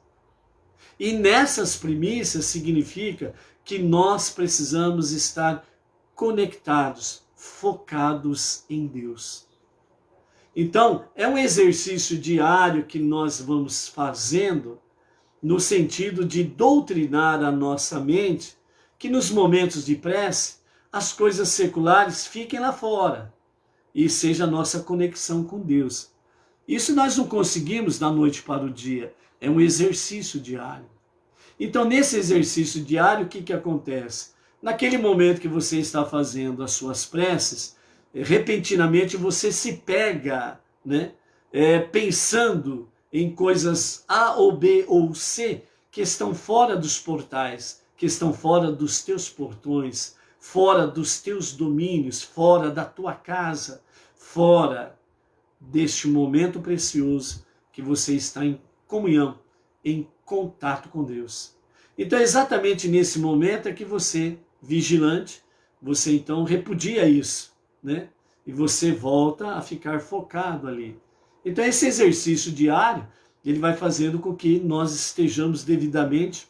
E nessas primícias significa que nós precisamos estar conectados, focados em Deus. Então, é um exercício diário que nós vamos fazendo no sentido de doutrinar a nossa mente que nos momentos de prece, as coisas seculares fiquem lá fora e seja a nossa conexão com Deus. Isso nós não conseguimos da noite para o dia, é um exercício diário. Então, nesse exercício diário, o que acontece? Naquele momento que você está fazendo as suas preces, repentinamente você se pega, né, pensando em coisas A ou B ou C que estão fora dos portais, que estão fora dos teus portões, fora dos teus domínios, fora da tua casa, fora deste momento precioso que você está em comunhão, em contato com Deus. Então, exatamente nesse momento é que você, vigilante, você então repudia isso, né? E você volta a ficar focado ali. Então, esse exercício diário, ele vai fazendo com que nós estejamos devidamente,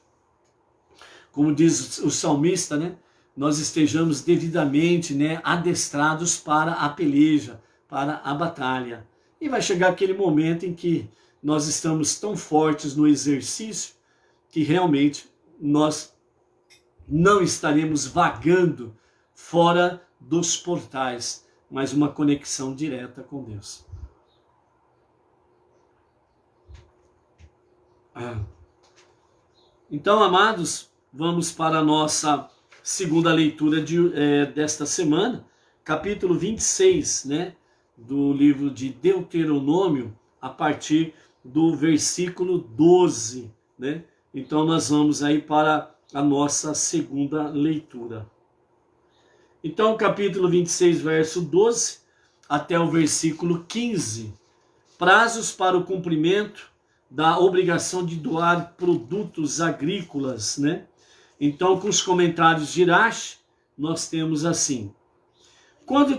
como diz o salmista, né? Nós estejamos devidamente, né, adestrados para a peleja, para a batalha. E vai chegar aquele momento em que nós estamos tão fortes no exercício que realmente nós não estaremos vagando fora dos portais, mas uma conexão direta com Deus. Então, amados, vamos para a nossa segunda leitura desta semana, capítulo 26, né, do livro de Deuteronômio, a partir do versículo 12, né? Então nós vamos aí para a nossa segunda leitura. Então, capítulo 26, verso 12, até o versículo 15. Prazos para o cumprimento da obrigação de doar produtos agrícolas, né? Então, com os comentários de Irache, nós temos assim: como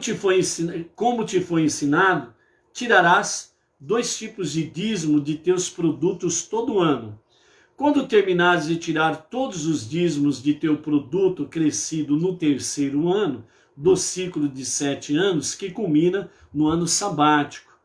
te foi ensinado, tirarás 2 tipos de dízimo de teus produtos todo ano. Quando terminares de tirar todos os dízimos de teu produto crescido no 3º ano do ciclo de 7 anos, que culmina no ano sabático,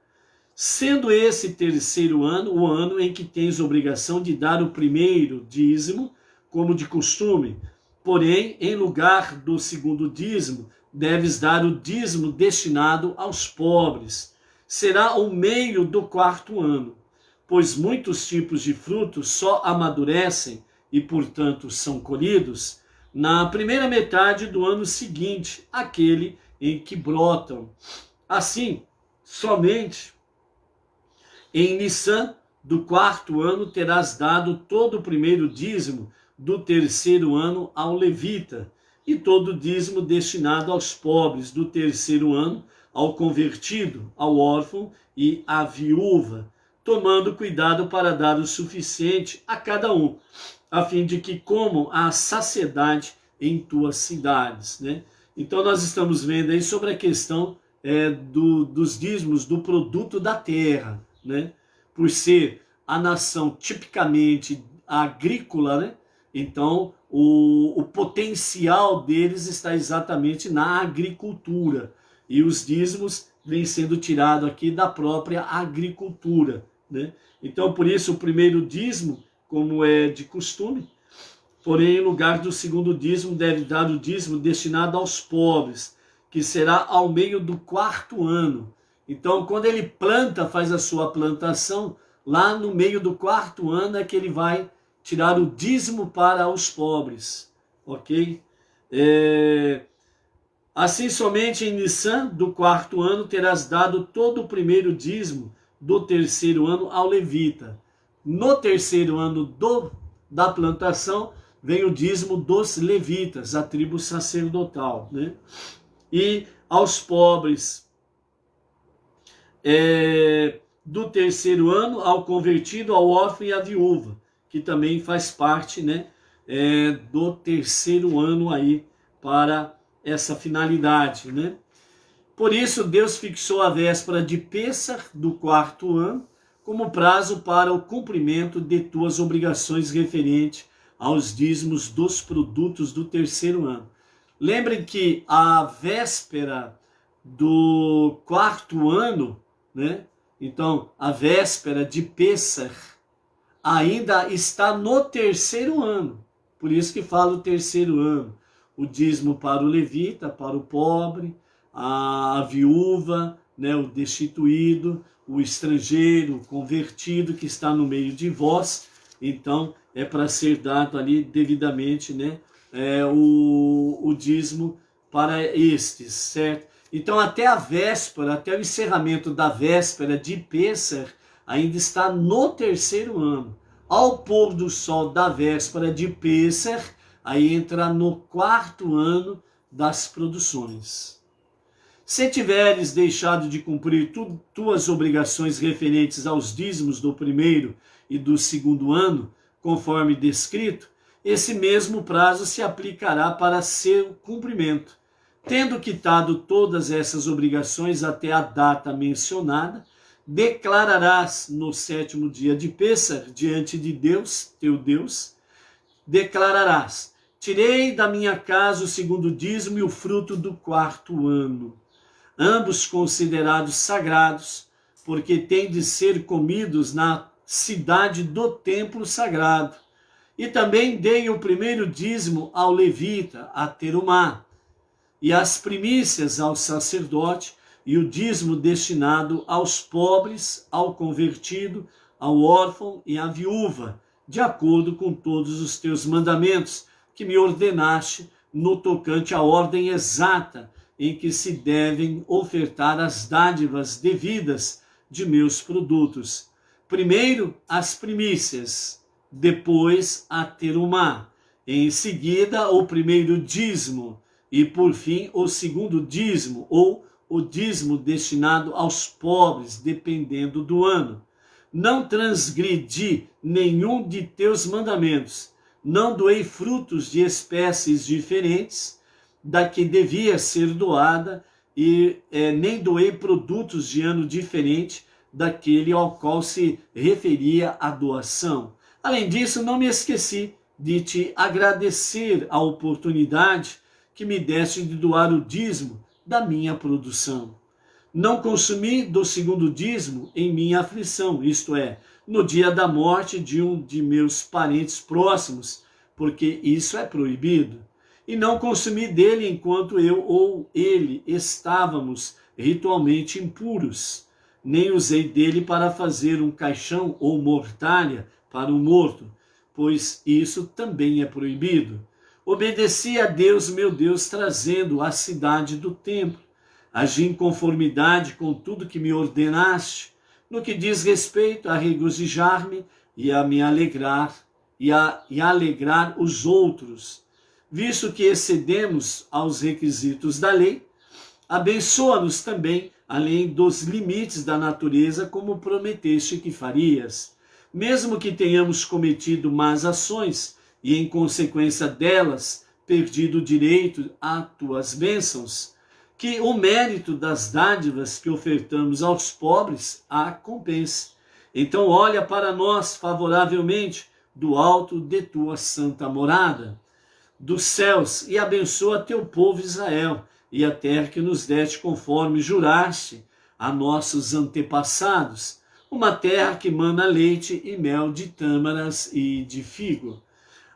sendo esse 3º ano o ano em que tens obrigação de dar o primeiro dízimo, como de costume. Porém, em lugar do 2º dízimo, deves dar o dízimo destinado aos pobres. Será o meio do 4º ano, pois muitos tipos de frutos só amadurecem e, portanto, são colhidos na primeira metade do ano seguinte, aquele em que brotam. Assim, somente em Nissan do 4º ano terás dado todo o primeiro dízimo do 3º ano ao levita, e todo o dízimo destinado aos pobres do 3º ano ao convertido, ao órfão e à viúva, tomando cuidado para dar o suficiente a cada um, a fim de que comam a saciedade em tuas cidades, né? Então nós estamos vendo aí sobre a questão dos dízimos do produto da terra, né? Por ser a nação tipicamente agrícola, né? Então o potencial deles está exatamente na agricultura, e os dízimos vêm sendo tirados aqui da própria agricultura, né? Então, por isso, o primeiro dízimo, como é de costume, porém, em lugar do 2º dízimo, deve dar o dízimo destinado aos pobres, que será ao meio do 4º ano. Então, quando ele planta, faz a sua plantação, lá no meio do 4º ano é que ele vai tirar o dízimo para os pobres, ok? Assim, somente em Nissan do 4º ano terás dado todo o primeiro dízimo do 3º ano ao levita. No 3º ano da plantação vem o dízimo dos levitas, a tribo sacerdotal, né? E aos pobres do 3º ano, ao convertido, ao órfão e à viúva, que também faz parte, né, do 3º ano aí para essa finalidade, né? Por isso, Deus fixou a véspera de Pêssar do 4º ano como prazo para o cumprimento de tuas obrigações referente aos dízimos dos produtos do 3º ano. Lembrem que a véspera do 4º ano, né? Então, a véspera de Pêssar ainda está no terceiro ano. Por isso que fala o terceiro ano. O dízimo para o levita, para o pobre, a viúva, né, o destituído, o estrangeiro, o convertido que está no meio de vós. Então, é para ser dado ali devidamente, né, o dízimo para estes, certo? Então, até a véspera, até o encerramento da véspera de Pêssar, ainda está no terceiro ano. Ao pôr do sol da véspera de Pêssar, aí entra no quarto ano das produções. Se tiveres deixado de cumprir tuas obrigações referentes aos dízimos do primeiro e do segundo ano, conforme descrito, esse mesmo prazo se aplicará para seu cumprimento. Tendo quitado todas essas obrigações até a data mencionada, declararás no sétimo dia de Pêssar diante de Deus, teu Deus, declararás: tirei da minha casa o segundo dízimo e o fruto do quarto ano, ambos considerados sagrados, porque têm de ser comidos na cidade do templo sagrado. E também dei o primeiro dízimo ao levita, a Terumá, e as primícias ao sacerdote, e o dízimo destinado aos pobres, ao convertido, ao órfão e à viúva, de acordo com todos os teus mandamentos, que me ordenaste no tocante à ordem exata em que se devem ofertar as dádivas devidas de meus produtos. Primeiro as primícias, depois a terumá, em seguida o primeiro dízimo e por fim o segundo dízimo ou o dízimo destinado aos pobres, dependendo do ano. Não transgredi nenhum de teus mandamentos, não doei frutos de espécies diferentes da que devia ser doada e nem doei produtos de ano diferente daquele ao qual se referia a doação. Além disso, não me esqueci de te agradecer a oportunidade que me deste de doar o dízimo da minha produção. Não consumi do segundo dízimo em minha aflição, isto é, no dia da morte de um de meus parentes próximos, porque isso é proibido. E não consumi dele enquanto eu ou ele estávamos ritualmente impuros. Nem usei dele para fazer um caixão ou mortalha para o morto, pois isso também é proibido. Obedeci a Deus, meu Deus, trazendo a cidade do templo. Agi em conformidade com tudo que me ordenaste, no que diz respeito a regozijar-me e a me alegrar, e alegrar os outros. Visto que excedemos aos requisitos da lei, abençoa-nos também, além dos limites da natureza, como prometeste que farias. Mesmo que tenhamos cometido más ações, e em consequência delas, perdido o direito a tuas bênçãos, que o mérito das dádivas que ofertamos aos pobres a compense. Então olha para nós favoravelmente do alto de tua santa morada, dos céus, e abençoa teu povo Israel, e a terra que nos deste conforme juraste a nossos antepassados, uma terra que mana leite e mel de tâmaras e de figo.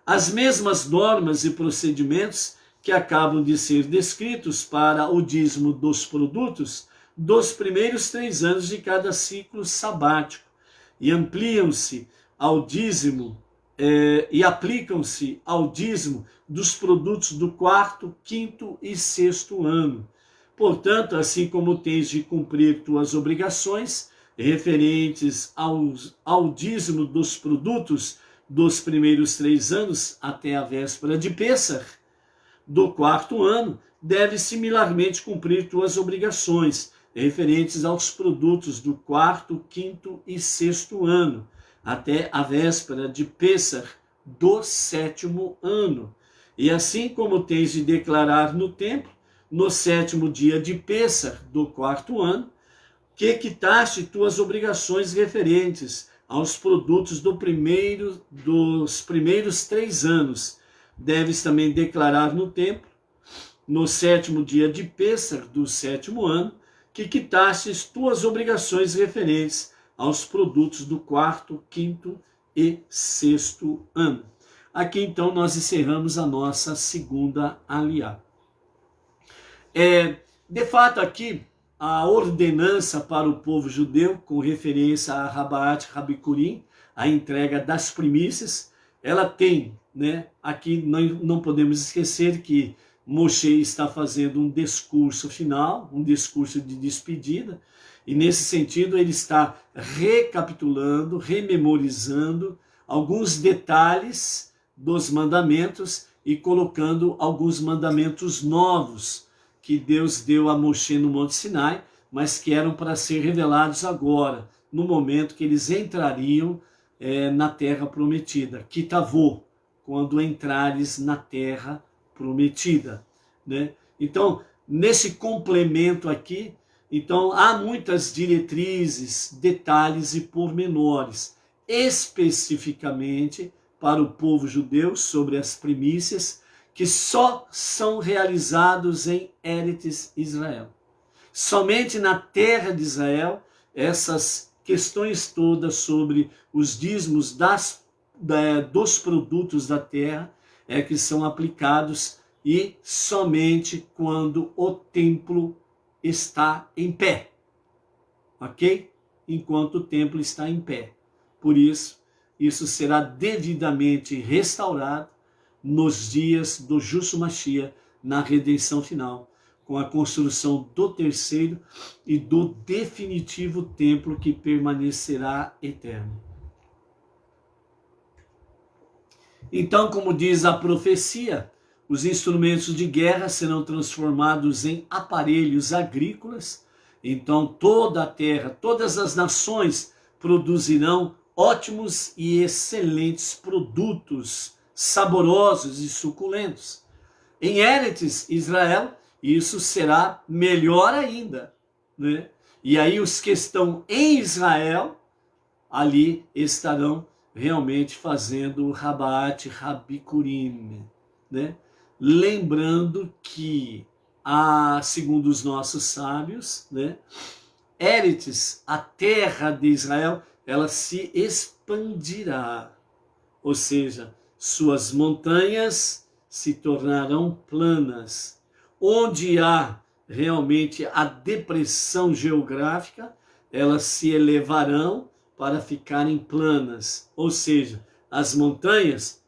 As mesmas normas e procedimentos que acabam de ser descritos para o dízimo dos produtos dos primeiros 3 anos de cada ciclo sabático, e ampliam-se ao dízimo e aplicam-se ao dízimo dos produtos do quarto, quinto e sexto ano. Portanto, assim como tens de cumprir tuas obrigações referentes ao dízimo dos produtos dos primeiros 3 anos até a véspera de Pêssar, do quarto ano, deves similarmente cumprir tuas obrigações referentes aos produtos do quarto, quinto e sexto ano, até a véspera de Pêssar do 7º ano. E assim como tens de declarar no templo, no 7º dia de Pêssar do 4º ano, que quitaste tuas obrigações referentes aos produtos dos primeiros 3 anos. Deves também declarar no templo, no 7º dia de Pêssar do 7º ano, que quitastes tuas obrigações referentes aos produtos do quarto, quinto e sexto ano. Aqui então nós encerramos a nossa segunda aliá. De fato aqui a ordenança para o povo judeu com referência a Rabaat Rabikurim, a entrega das primícias, ela tem, né, aqui não podemos esquecer que Moshe está fazendo um discurso final, um discurso de despedida, e nesse sentido ele está recapitulando, rememorizando alguns detalhes dos mandamentos e colocando alguns mandamentos novos que Deus deu a Moshe no Monte Sinai, mas que eram para ser revelados agora, no momento que eles entrariam na terra prometida, Kitavô, quando entrares na terra prometida, né? Então, nesse complemento aqui, então há muitas diretrizes, detalhes e pormenores, especificamente para o povo judeu sobre as primícias, que só são realizados em Eretz Israel. Somente na terra de Israel, essas questões todas sobre os dízimos dos produtos da terra que são aplicados, e somente quando o templo está em pé, ok? Enquanto o templo está em pé. Por isso, isso será devidamente restaurado nos dias do Justo Mashiach, na redenção final, com a construção do terceiro e do definitivo templo que permanecerá eterno. Então, como diz a profecia, os instrumentos de guerra serão transformados em aparelhos agrícolas. Então, toda a terra, todas as nações produzirão ótimos e excelentes produtos, saborosos e suculentos. Em Eretz Israel, isso será melhor ainda, né? E aí os que estão em Israel, ali estarão realmente fazendo Rabaat Rabikurim, né? Lembrando que, segundo os nossos sábios, né, Eretz, a terra de Israel, ela se expandirá, ou seja, suas montanhas se tornarão planas. Onde há realmente a depressão geográfica, elas se elevarão para ficarem planas, ou seja, as montanhas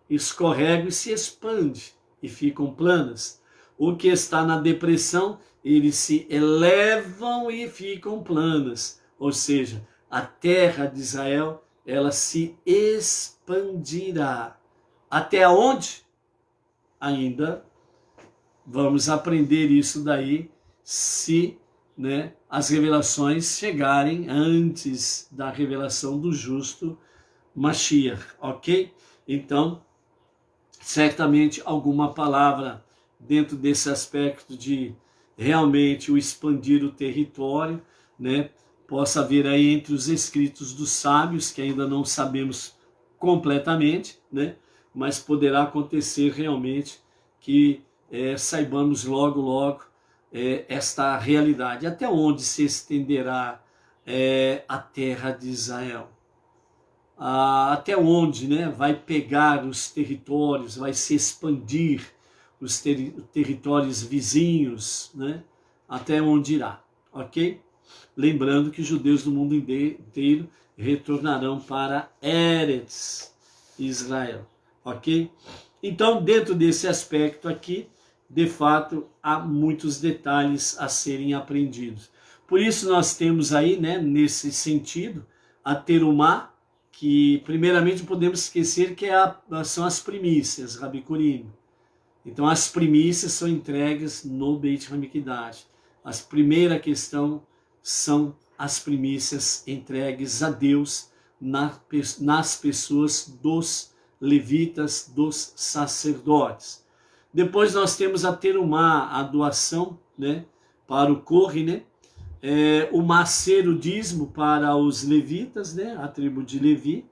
escorregam e se expandem e ficam planas. O que está na depressão, eles se elevam e ficam planas, ou seja, a terra de Israel, ela se expandirá. Até onde? Ainda vamos aprender isso daí, se, né, as revelações chegarem antes da revelação do justo Mashiach, ok? Então, certamente alguma palavra dentro desse aspecto de realmente o expandir o território, né, possa haver aí entre os escritos dos sábios, que ainda não sabemos completamente, né, mas poderá acontecer realmente que saibamos logo esta realidade. Até onde se estenderá a terra de Israel? Até onde, né, vai pegar os territórios, vai se expandir os territórios vizinhos, né, até onde irá, ok? Lembrando que os judeus do mundo inteiro retornarão para Eretz Israel, ok? Então, dentro desse aspecto aqui, de fato, há muitos detalhes a serem aprendidos. Por isso nós temos aí, né, nesse sentido, a terumá, que primeiramente podemos esquecer que são as primícias, Rabikurim. Então as primícias são entregues no Beit HaMikdash. A primeira questão são as primícias entregues a Deus nas pessoas dos levitas, dos sacerdotes. Depois nós temos a terumá, a doação, né, para o Corre, né? O macer, o dízimo para os levitas, né, a tribo de Levi.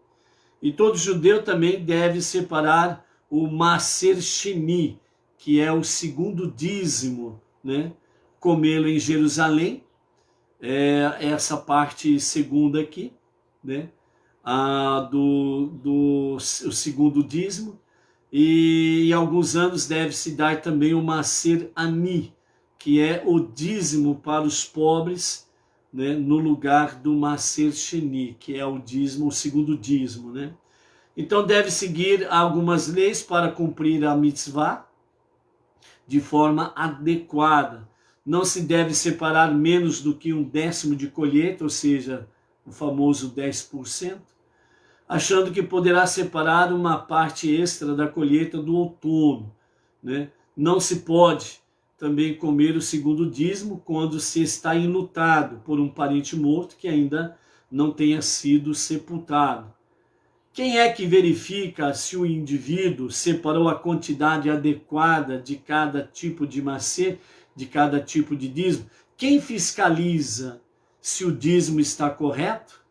E todo judeu também deve separar o macer sheni, que é o segundo dízimo, né, comê-lo em Jerusalém, essa parte segunda aqui, né? O segundo dízimo, e em alguns anos deve-se dar também o Maser Ani, que é o dízimo para os pobres, né, no lugar do Maser Sheni, que é o dízimo, o segundo dízimo, né? Então deve seguir algumas leis para cumprir a mitzvah de forma adequada. Não se deve separar menos do que 1/10 de colheita, ou seja, o famoso 10%, achando que poderá separar uma parte extra da colheita do outono, né? Não se pode também comer o segundo dízimo quando se está enlutado por um parente morto que ainda não tenha sido sepultado. Quem é que verifica se o indivíduo separou a quantidade adequada de cada tipo de macer, de cada tipo de dízimo? Quem fiscaliza se o dízimo está correto?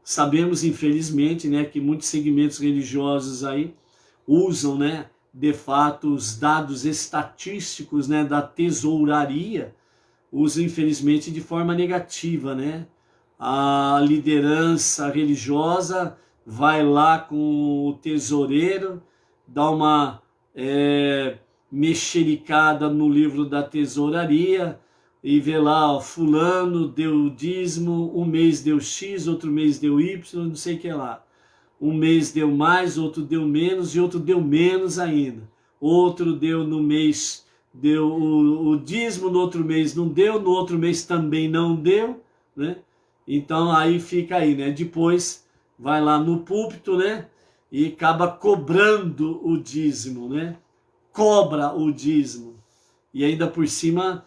Sabemos, infelizmente, né, que muitos segmentos religiosos aí usam, né, de fato, os dados estatísticos, né, da tesouraria, usam, infelizmente, de forma negativa, né? A liderança religiosa vai lá com o tesoureiro, dá uma mexericada no livro da tesouraria e vê lá, ó, fulano deu dízimo, um mês deu X, outro mês deu Y, não sei o que lá. Um mês deu mais, outro deu menos e outro deu menos ainda. Outro deu no mês, deu o dízimo, no outro mês não deu, no outro mês também não deu, né? Então aí fica aí, né? Depois vai lá no púlpito, né? E acaba cobrando o dízimo, né? Cobra o dízimo. E ainda por cima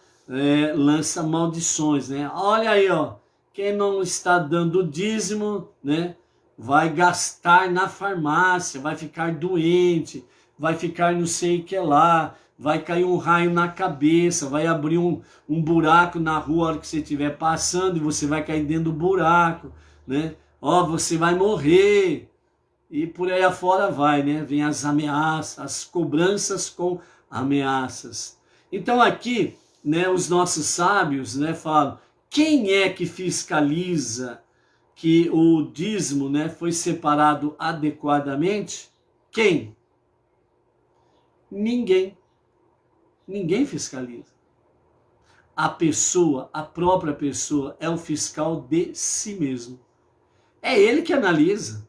lança maldições, né? Olha aí, ó. Quem não está dando dízimo, né? Vai gastar na farmácia, vai ficar doente, vai ficar não sei o que lá, vai cair um raio na cabeça, vai abrir um buraco na rua a hora que você estiver passando e você vai cair dentro do buraco, né? Ó, você vai morrer. E por aí afora vai, né? Vem as ameaças, as cobranças com ameaças. Então aqui, né, os nossos sábios, né, falam, quem é que fiscaliza que o dízimo, né, foi separado adequadamente? Quem? Ninguém. Ninguém fiscaliza. A pessoa, a própria pessoa, é o fiscal de si mesmo. É ele que analisa.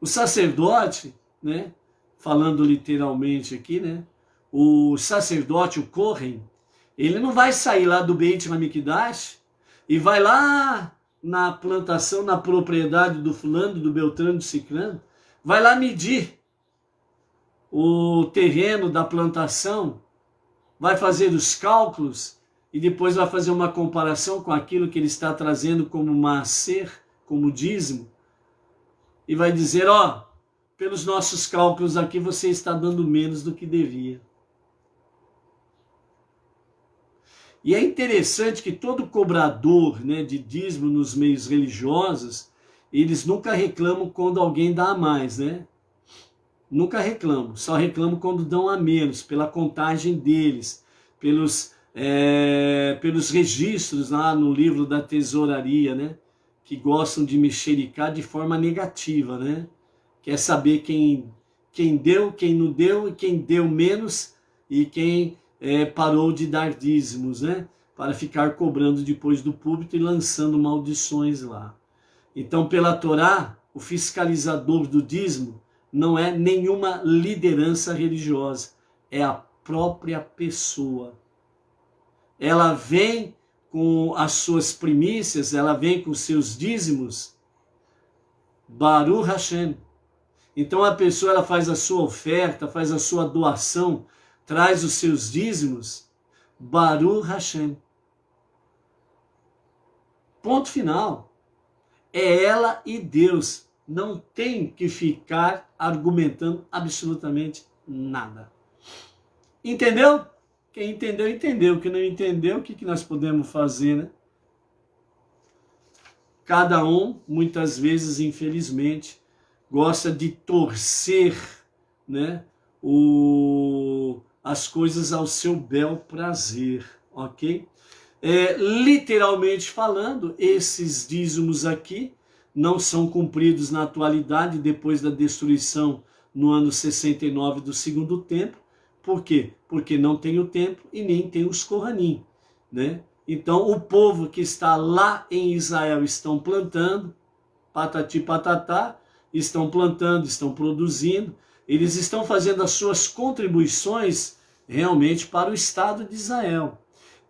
O sacerdote, né, falando literalmente aqui, né, o sacerdote, o Kohen, ele não vai sair lá do Beit HaMikdash e vai lá na plantação, na propriedade do fulano, do Beltrano, do Cicrano, vai lá medir o terreno da plantação, vai fazer os cálculos e depois vai fazer uma comparação com aquilo que ele está trazendo como maaser, como dízimo, e vai dizer, ó, pelos nossos cálculos aqui você está dando menos do que devia. E é interessante que todo cobrador, né, de dízimo nos meios religiosos, eles nunca reclamam quando alguém dá a mais, né? Nunca reclamam, só reclamam quando dão a menos, pela contagem deles, pelos registros lá no livro da tesouraria, né? Que gostam de mexericar de forma negativa, né? Quer saber quem deu, quem não deu, e quem deu menos e quem parou de dar dízimos, né? Para ficar cobrando depois do púlpito e lançando maldições lá. Então, pela Torá, o fiscalizador do dízimo não é nenhuma liderança religiosa, é a própria pessoa. Ela vem com as suas primícias, ela vem com os seus dízimos, Baruch Hashem. Então a pessoa ela faz a sua oferta, faz a sua doação, traz os seus dízimos, Baruch Hashem. Ponto final. É ela e Deus. Não tem que ficar argumentando absolutamente nada. Entendeu? Quem entendeu, entendeu. Quem não entendeu, o que nós podemos fazer, né? Cada um, muitas vezes, infelizmente, gosta de torcer, né, as coisas ao seu bel prazer, ok? Literalmente falando, esses dízimos aqui não são cumpridos na atualidade depois da destruição no ano 69 do segundo templo. Por quê? Porque não tem o templo e nem tem os Kohanim, né? Então o povo que está lá em Israel estão plantando, patati patatá, estão plantando, estão produzindo, eles estão fazendo as suas contribuições realmente para o Estado de Israel.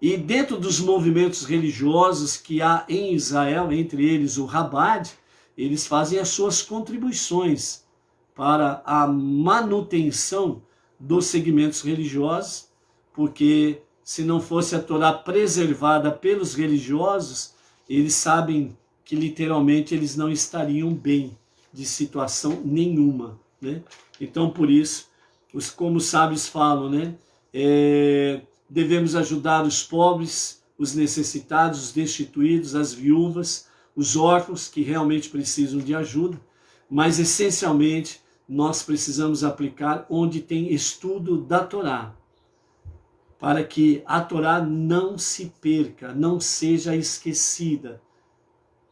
E dentro dos movimentos religiosos que há em Israel, entre eles o Rabad, eles fazem as suas contribuições para a manutenção dos segmentos religiosos, porque se não fosse a Torá preservada pelos religiosos, eles sabem que literalmente eles não estariam bem de situação nenhuma, né? Então por isso, como os sábios falam, né? Devemos ajudar os pobres, os necessitados, os destituídos, as viúvas, os órfãos que realmente precisam de ajuda, mas essencialmente nós precisamos aplicar onde tem estudo da Torá, para que a Torá não se perca, não seja esquecida.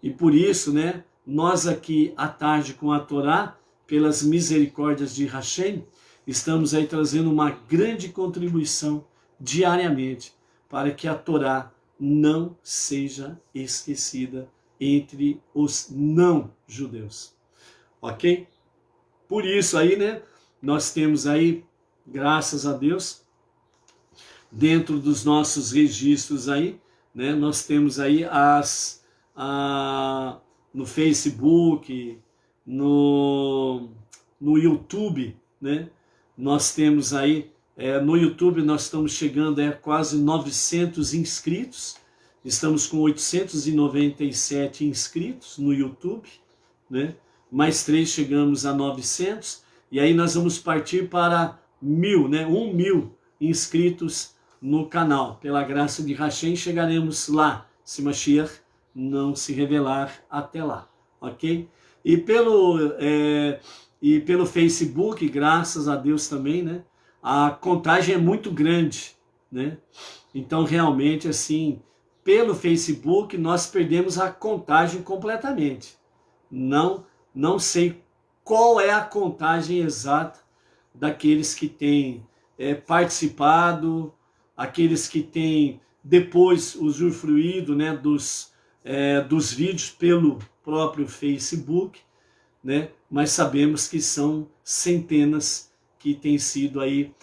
E por isso, né, nós aqui à tarde com a Torá, pelas misericórdias de Hashem, estamos aí trazendo uma grande contribuição diariamente para que a Torá não seja esquecida entre os não-judeus. Ok? Por isso aí, né, nós temos aí, graças a Deus, dentro dos nossos registros aí, né, nós temos aí no Facebook, no YouTube, né, nós temos aí, no YouTube nós estamos chegando a quase 900 inscritos, estamos com 897 inscritos no YouTube, né, mais 3 chegamos a 900, e aí nós vamos partir para 1000, né, 1000 inscritos no canal. Pela graça de Hashem chegaremos lá, se Mashiach não se revelar até lá, ok? E pelo Facebook, graças a Deus também, né, a contagem é muito grande, né? Então realmente assim, pelo Facebook nós perdemos a contagem completamente. Não sei qual é a contagem exata daqueles que têm participado, aqueles que têm depois usufruído, né, dos vídeos pelo próprio Facebook, né, mas sabemos que são centenas que têm sido aí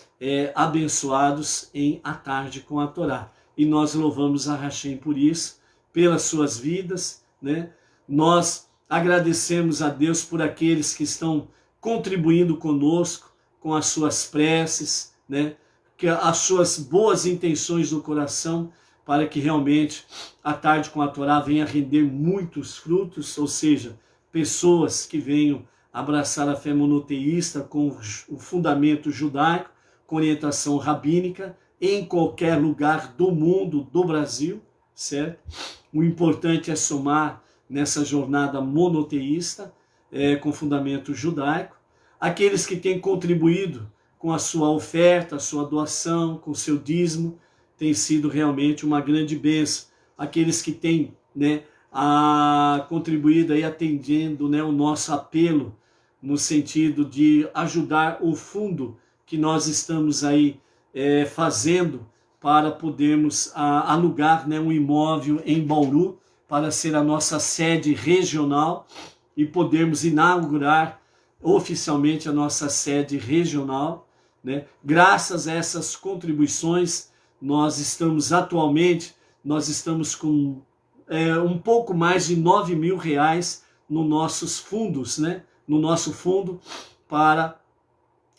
abençoados em A Tarde com a Torá. E nós louvamos a Hashem por isso, pelas suas vidas, né? Nós agradecemos a Deus por aqueles que estão contribuindo conosco com as suas preces, né? Que as suas boas intenções do coração, para que realmente A Tarde com a Torá venha render muitos frutos, ou seja, pessoas que venham abraçar a fé monoteísta com o fundamento judaico, com orientação rabínica, em qualquer lugar do mundo, do Brasil, certo? O importante é somar nessa jornada monoteísta, com fundamento judaico. Aqueles que têm contribuído com a sua oferta, a sua doação, com o seu dízimo, tem sido realmente uma grande bênção. Aqueles que têm, né, contribuído aí atendendo, né, o nosso apelo no sentido de ajudar o fundo que nós estamos aí fazendo para podermos alugar, né, um imóvel em Bauru para ser a nossa sede regional e podermos inaugurar oficialmente a nossa sede regional, né? Graças a essas contribuições, nós estamos com um pouco mais de R$9.000 nos nossos fundos, né? No nosso fundo para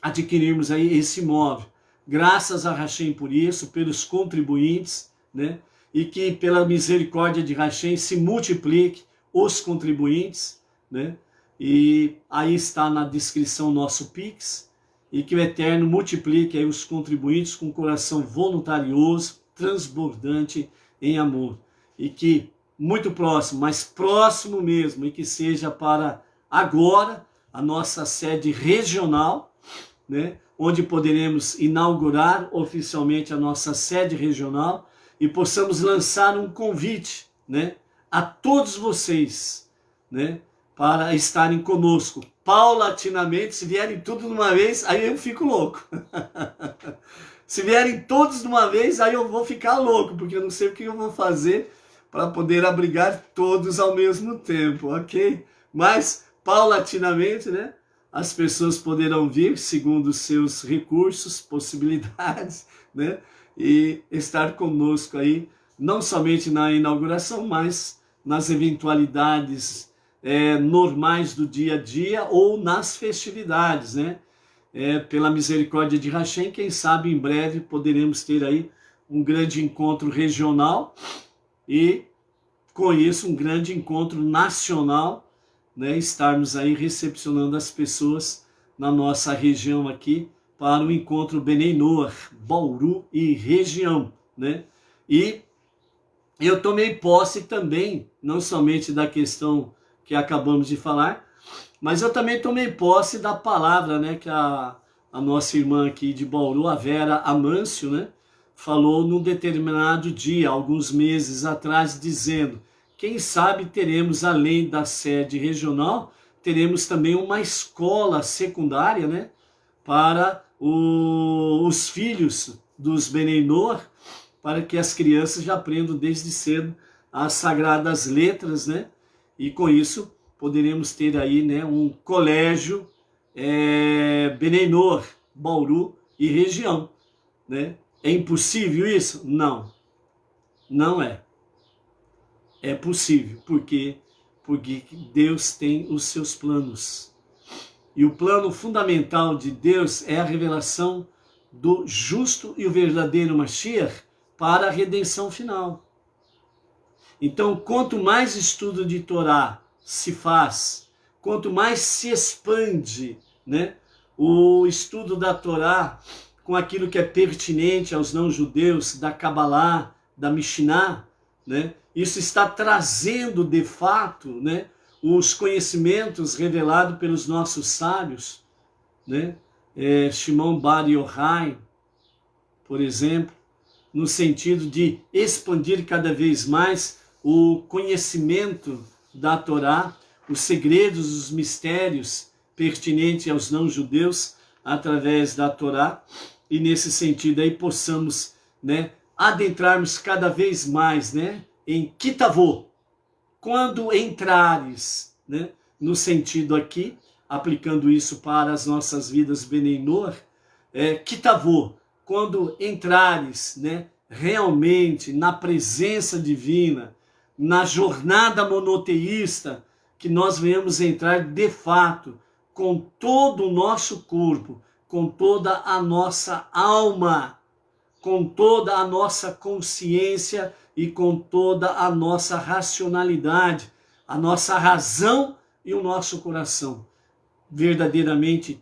adquirirmos aí esse imóvel. Graças a Hashem por isso, pelos contribuintes, né? E que pela misericórdia de Hashem se multiplique os contribuintes, né? E aí está na descrição o nosso Pix, e que o Eterno multiplique aí os contribuintes com coração voluntarioso, transbordante em amor. E que muito próximo, mas próximo mesmo, e que seja para agora a nossa sede regional, né, onde poderemos inaugurar oficialmente a nossa sede regional e possamos lançar um convite, né, a todos vocês, né, para estarem conosco, paulatinamente. Se vierem tudo de uma vez, aí eu fico louco. Se vierem todos de uma vez, aí eu vou ficar louco, porque eu não sei o que eu vou fazer para poder abrigar todos ao mesmo tempo, ok? Mas, paulatinamente, né, as pessoas poderão vir segundo os seus recursos, possibilidades, né, e estar conosco aí, não somente na inauguração, mas nas eventualidades normais do dia a dia ou nas festividades, né? Pela misericórdia de Hashem, quem sabe em breve poderemos ter aí um grande encontro regional e com isso um grande encontro nacional, né? Estarmos aí recepcionando as pessoas na nossa região aqui para o encontro Benei Noach, Bauru e região, né? E eu tomei posse também, não somente da questão que acabamos de falar, mas eu também tomei posse da palavra, né, que a nossa irmã aqui de Bauru, a Vera Amâncio, né, falou num determinado dia, alguns meses atrás, dizendo: quem sabe teremos, além da sede regional, teremos também uma escola secundária, né, para os filhos dos Benei Noach, para que as crianças já aprendam desde cedo as sagradas letras, né, e com isso poderemos ter aí, né, um colégio Benei Noach, Bauru e região, né? É impossível isso? Não, não é. É possível, porque Deus tem os seus planos. E o plano fundamental de Deus é a revelação do justo e o verdadeiro Mashiach para a redenção final. Então, quanto mais estudo de Torá se faz, quanto mais se expande, né, o estudo da Torá com aquilo que é pertinente aos não-judeus, da Kabbalah, da Mishnah, né, isso está trazendo de fato, né, os conhecimentos revelados pelos nossos sábios, né, Shimon Bar Yochai, por exemplo, no sentido de expandir cada vez mais o conhecimento da Torá, os segredos, os mistérios pertinentes aos não-judeus através da Torá, e nesse sentido aí possamos, né, adentrarmos cada vez mais, né, em Kitavô, quando entrares, né, no sentido aqui, aplicando isso para as nossas vidas Benei Noach, Kitavô, quando entrares, né, realmente na presença divina, na jornada monoteísta, que nós venhamos entrar de fato com todo o nosso corpo, com toda a nossa alma, com toda a nossa consciência e com toda a nossa racionalidade, a nossa razão e o nosso coração, verdadeiramente,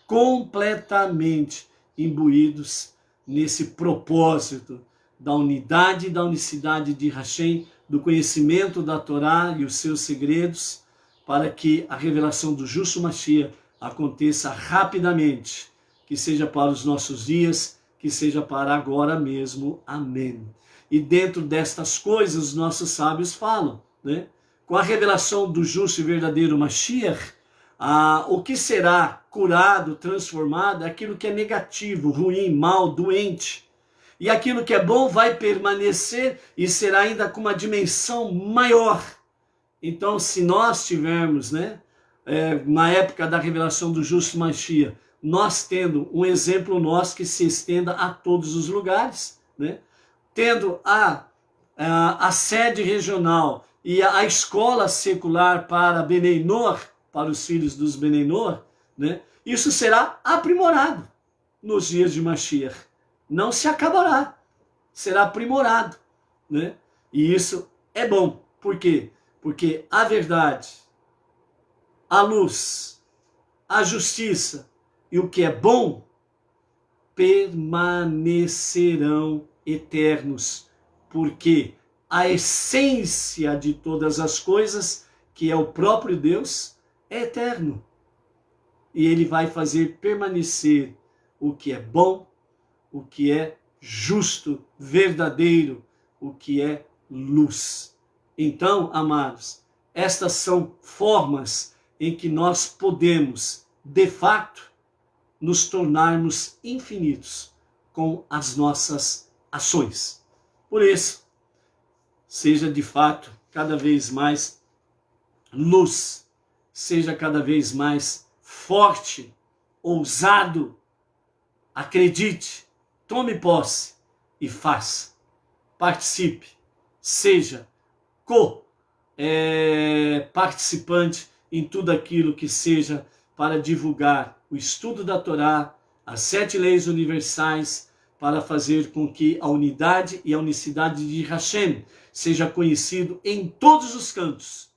completamente imbuídos nesse propósito da unidade e da unicidade de Hashem, do conhecimento da Torá e os seus segredos, para que a revelação do justo Mashiach aconteça rapidamente, que seja para os nossos dias, que seja para agora mesmo. Amém. E dentro destas coisas, os nossos sábios falam, né? Com a revelação do justo e verdadeiro Mashiach, o que será curado, transformado, é aquilo que é negativo, ruim, mal, doente. E aquilo que é bom vai permanecer e será ainda com uma dimensão maior. Então, se nós tivermos, né, na época da revelação do justo Mashiach, nós tendo um exemplo nosso que se estenda a todos os lugares, né, tendo a sede regional e a escola secular para Benei Noach, para os filhos dos Benei Noach, né, isso será aprimorado nos dias de Mashiach. Não se acabará, será aprimorado, né? E isso é bom. Por quê? Porque a verdade, a luz, a justiça e o que é bom permanecerão eternos, porque a essência de todas as coisas, que é o próprio Deus, é eterno. e ele vai fazer permanecer o que é bom, o que é justo, verdadeiro, o que é luz. Então, amados, estas são formas em que nós podemos, de fato, nos tornarmos infinitos com as nossas ações. Por isso, seja de fato cada vez mais luz, seja cada vez mais forte, ousado, acredite, tome posse e faça, participe, seja participante em tudo aquilo que seja para divulgar o estudo da Torá, as 7 leis universais, para fazer com que a unidade e a unicidade de Hashem seja conhecido em todos os cantos,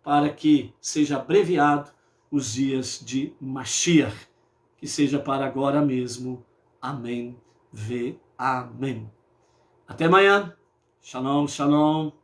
para que seja abreviado os dias de Mashiach, que seja para agora mesmo. Amém. Amém. Até amanhã. Shalom, shalom.